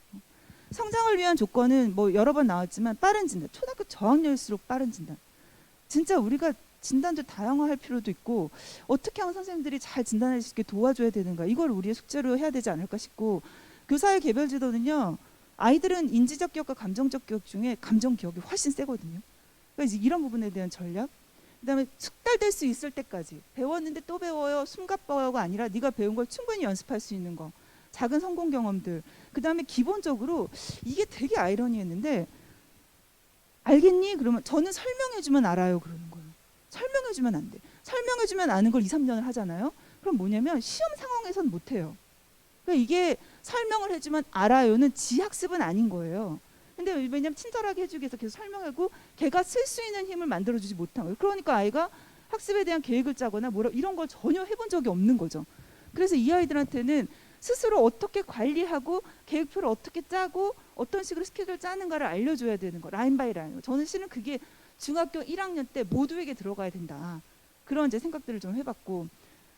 Speaker 1: 성장을 위한 조건은 뭐 여러 번 나왔지만 빠른 진단, 초등학교 저학년일수록 빠른 진단. 진짜 우리가 진단도 다양화할 필요도 있고 어떻게 하면 선생님들이 잘 진단할 수 있게 도와줘야 되는가, 이걸 우리의 숙제로 해야 되지 않을까 싶고, 교사의 개별 지도는요, 아이들은 인지적 기억과 감정적 기억 중에 감정 기억이 훨씬 세거든요. 그러니까 이런 부분에 대한 전략, 그다음에 숙달될 수 있을 때까지 배웠는데 또 배워요, 숨가빠가 아니라 네가 배운 걸 충분히 연습할 수 있는 거, 작은 성공 경험들. 그다음에 기본적으로 이게 되게 아이러니했는데, 알겠니? 그러면 저는 설명해주면 알아요 그러는 거예요. 설명해주면 안 돼. 설명해주면 아는 걸 2, 3년을 하잖아요. 그럼 뭐냐면 시험 상황에선 못해요. 그러니까 이게 설명을 해주면 알아요는 지학습은 아닌 거예요. 근데 왜냐면 친절하게 해주기 위해서 계속 설명하고 걔가 쓸 수 있는 힘을 만들어주지 못한 거예요. 그러니까 아이가 학습에 대한 계획을 짜거나 뭐라 이런 걸 전혀 해본 적이 없는 거죠. 그래서 이 아이들한테는 스스로 어떻게 관리하고 계획표를 어떻게 짜고 어떤 식으로 스케줄을 짜는가를 알려줘야 되는 거, 라인 바이 라인. 저는 실은 그게 중학교 1학년 때 모두에게 들어가야 된다, 그런 이제 생각들을 좀 해봤고,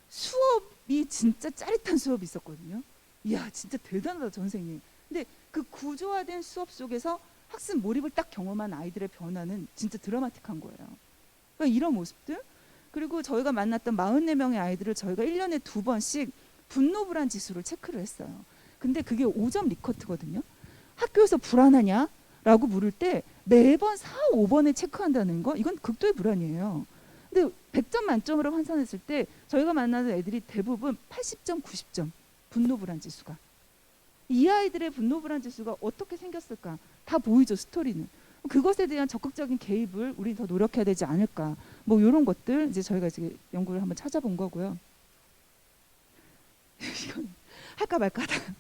Speaker 1: 수업이 진짜 짜릿한 수업이 있었거든요. 이야 진짜 대단하다 전 선생님. 근데 그 구조화된 수업 속에서 학습 몰입을 딱 경험한 아이들의 변화는 진짜 드라마틱한 거예요. 그러니까 이런 모습들. 그리고 저희가 만났던 44명의 아이들을 저희가 1년에 2번씩 분노 불안 지수를 체크를 했어요. 근데 그게 5점 리커트거든요. 학교에서 불안하냐? 라고 물을 때 매번 4, 5번에 체크한다는 거, 이건 극도의 불안이에요. 근데 100점 만점으로 환산했을 때 저희가 만나는 애들이 대부분 80점, 90점 분노 불안 지수가. 이 아이들의 분노 불안 지수가 어떻게 생겼을까? 다 보이죠, 스토리는. 그것에 대한 적극적인 개입을 우리 더 노력해야 되지 않을까? 뭐 이런 것들 이제 저희가 이제 연구를 한번 찾아본 거고요. 이건 할까 말까 하다가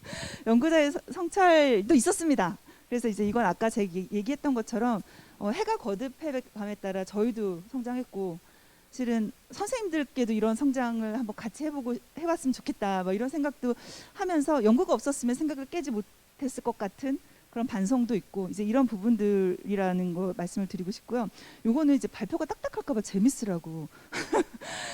Speaker 1: 연구자의 성찰도 있었습니다. 그래서 이제 이건 아까 제가 얘기했던 것처럼 해가 거듭해감에 따라 저희도 성장했고, 실은 선생님들께도 이런 성장을 한번 같이 해봤으면 좋겠다, 뭐 이런 생각도 하면서, 연구가 없었으면 생각을 깨지 못했을 것 같은 그런 반성도 있고, 이제 이런 부분들이라는 거 말씀을 드리고 싶고요. 요거는 이제 발표가 딱딱할까봐 재밌으라고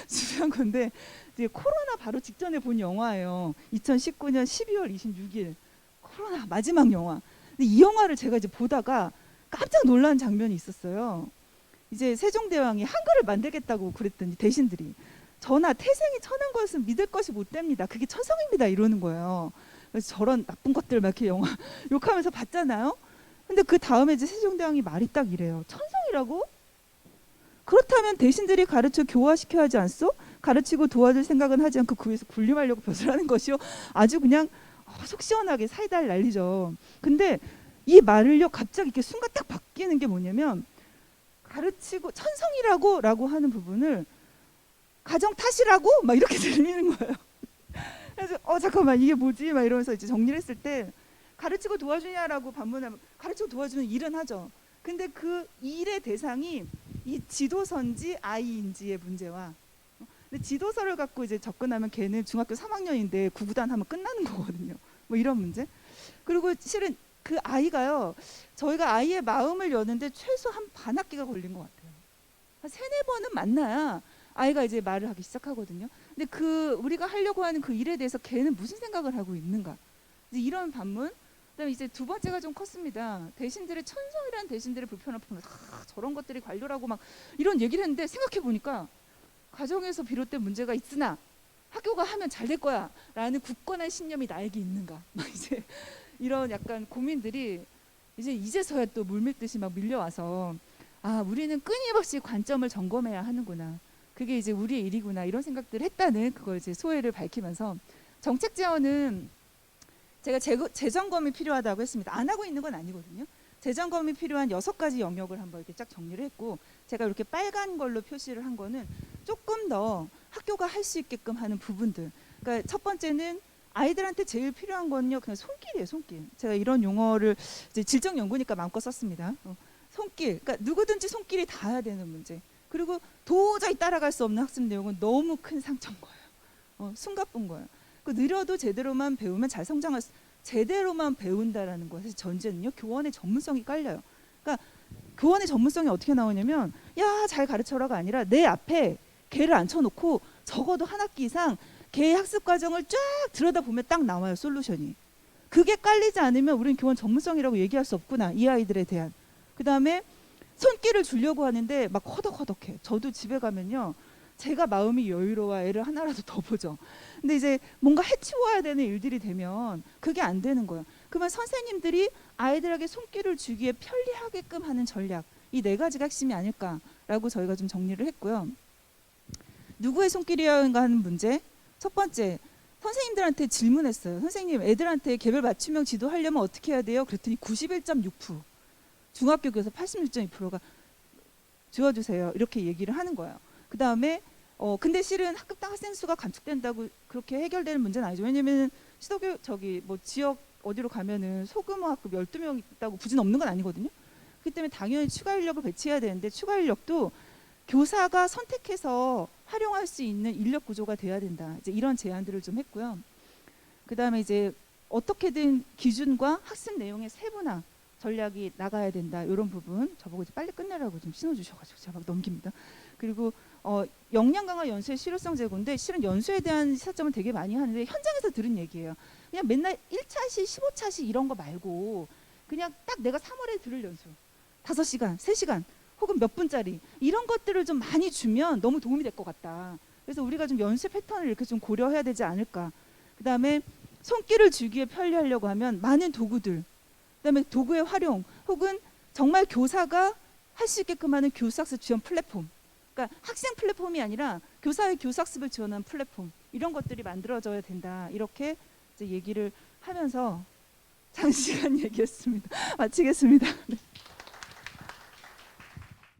Speaker 1: 준비한 건데, 이제 코로나 바로 직전에 본 영화예요. 2019년 12월 26일 코로나 마지막 영화. 근데 이 영화를 제가 이제 보다가 깜짝 놀란 장면이 있었어요. 이제 세종대왕이 한글을 만들겠다고 그랬더니 대신들이 전하 태생이 천한 것은 믿을 것이 못 됩니다. 그게 천성입니다 이러는 거예요. 그래서 저런 나쁜 것들 막 이렇게 영화 욕하면서 봤잖아요. 근데 그 다음에 이제 세종대왕이 말이 딱 이래요. 천성이라고? 그렇다면 대신들이 가르쳐 교화시켜야 하지 않소? 가르치고 도와줄 생각은 하지 않고 그 위에서 군림하려고 벼슬하는 것이요. 아주 그냥 속 시원하게 사이다를 날리죠. 근데 이 말을요 갑자기 이렇게 순간 딱 바뀌는 게 뭐냐면, 가르치고 천성이라고 라고 하는 부분을 가정 탓이라고 막 이렇게 들리는 거예요. 그래서 잠깐만 이게 뭐지 막 이러면서 이제 정리를 했을 때, 가르치고 도와주냐라고 반문하면 가르치고 도와주는 일은 하죠. 근데 그 일의 대상이 이 지도서인지 아이인지의 문제와, 근데 지도서를 갖고 이제 접근하면 걔는 중학교 3학년인데 구구단 하면 끝나는 거거든요. 뭐 이런 문제. 그리고 실은 그 아이가요, 저희가 아이의 마음을 여는데 최소 한 반 학기가 걸린 것 같아요. 한 3-4번은 만나야 아이가 이제 말을 하기 시작하거든요. 근데 그 우리가 하려고 하는 그 일에 대해서 걔는 무슨 생각을 하고 있는가, 이제 이런 반문. 그다음에 이제 두 번째가 좀 컸습니다. 대신들의 천성이라는 대신들의 불편함, 저런 것들이 관료라고 막 이런 얘기를 했는데, 생각해 보니까 가정에서 비롯된 문제가 있으나 학교가 하면 잘 될 거야 라는 굳건한 신념이 나에게 있는가, 막 이제 이런 약간 고민들이 이제서야 또 물밀듯이 막 밀려와서, 아 우리는 끊임없이 관점을 점검해야 하는구나, 그게 이제 우리의 일이구나, 이런 생각들을 했다는 그걸 이제 소회를 밝히면서, 정책 지원은 제가 재점검이 필요하다고 했습니다. 안 하고 있는 건 아니거든요. 재점검이 필요한 6가지 영역을 한번 이렇게 쫙 정리를 했고, 제가 이렇게 빨간 걸로 표시를 한 거는 조금 더 학교가 할 수 있게끔 하는 부분들. 그러니까 첫 번째는 아이들한테 제일 필요한 거는요, 그냥 손길이에요, 손길. 제가 이런 용어를 이제 질적 연구니까 마음껏 썼습니다. 손길. 그러니까 누구든지 손길이 닿아야 되는 문제. 그리고 도저히 따라갈 수 없는 학습 내용은 너무 큰 상처인 거예요. 숨가쁜 거예요. 그 느려도 제대로만 배우면 잘 성장할 수, 제대로만 배운다라는 것의 전제는요, 교원의 전문성이 깔려요. 그러니까 교원의 전문성이 어떻게 나오냐면, 야 잘 가르쳐라가 아니라 내 앞에 걔를 앉혀놓고 적어도 한 학기 이상 걔의 학습 과정을 쫙 들여다보면 딱 나와요, 솔루션이. 그게 깔리지 않으면 우리는 교원 전문성이라고 얘기할 수 없구나, 이 아이들에 대한. 그 다음에 손길을 주려고 하는데 막 허덕허덕해. 저도 집에 가면요, 제가 마음이 여유로워 애를 하나라도 더 보죠. 근데 이제 뭔가 해치워야 되는 일들이 되면 그게 안 되는 거예요. 그러면 선생님들이 아이들에게 손길을 주기에 편리하게끔 하는 전략, 이 네 가지가 핵심이 아닐까라고 저희가 좀 정리를 했고요. 누구의 손길이어야인가 하는 문제. 첫 번째, 선생님들한테 질문했어요. 선생님, 애들한테 개별 맞춤형 지도하려면 어떻게 해야 돼요? 그랬더니 91.6%, 중학교 교사 86.2%가 지워주세요, 이렇게 얘기를 하는 거예요. 그 다음에 근데 실은 학급당 학생 수가 감축된다고 그렇게 해결되는 문제는 아니죠. 왜냐면 시도교 뭐 지역 어디로 가면은 소규모 학급 12명 있다고 부진 없는 건 아니거든요. 그렇기 때문에 당연히 추가 인력을 배치해야 되는데, 추가 인력도 교사가 선택해서 활용할 수 있는 인력 구조가 돼야 된다. 이제 이런 제안들을 좀 했고요. 그 다음에 이제 어떻게든 기준과 학습 내용의 세분화 전략이 나가야 된다. 이런 부분 저보고 이제 빨리 끝내라고 좀 신호 주셔가지고 제가 막 넘깁니다. 그리고 역량 강화 연수의 실효성 제고인데, 실은 연수에 대한 시사점을 되게 많이 하는데 현장에서 들은 얘기예요. 그냥 맨날 1차시 15차시 이런 거 말고 그냥 딱 내가 3월에 들을 연수 5시간 3시간 혹은 몇 분짜리 이런 것들을 좀 많이 주면 너무 도움이 될 것 같다. 그래서 우리가 좀 연수 패턴을 이렇게 좀 고려해야 되지 않을까. 그 다음에 손길을 주기에 편리하려고 하면 많은 도구들, 그 다음에 도구의 활용, 혹은 정말 교사가 할 수 있게끔 하는 교사학습 지원 플랫폼, 그러니까 학생 플랫폼이 아니라 교사의 교사학습을 지원하는 플랫폼, 이런 것들이 만들어져야 된다. 이렇게 이제 얘기를 하면서 장시간 얘기했습니다. 마치겠습니다. 네.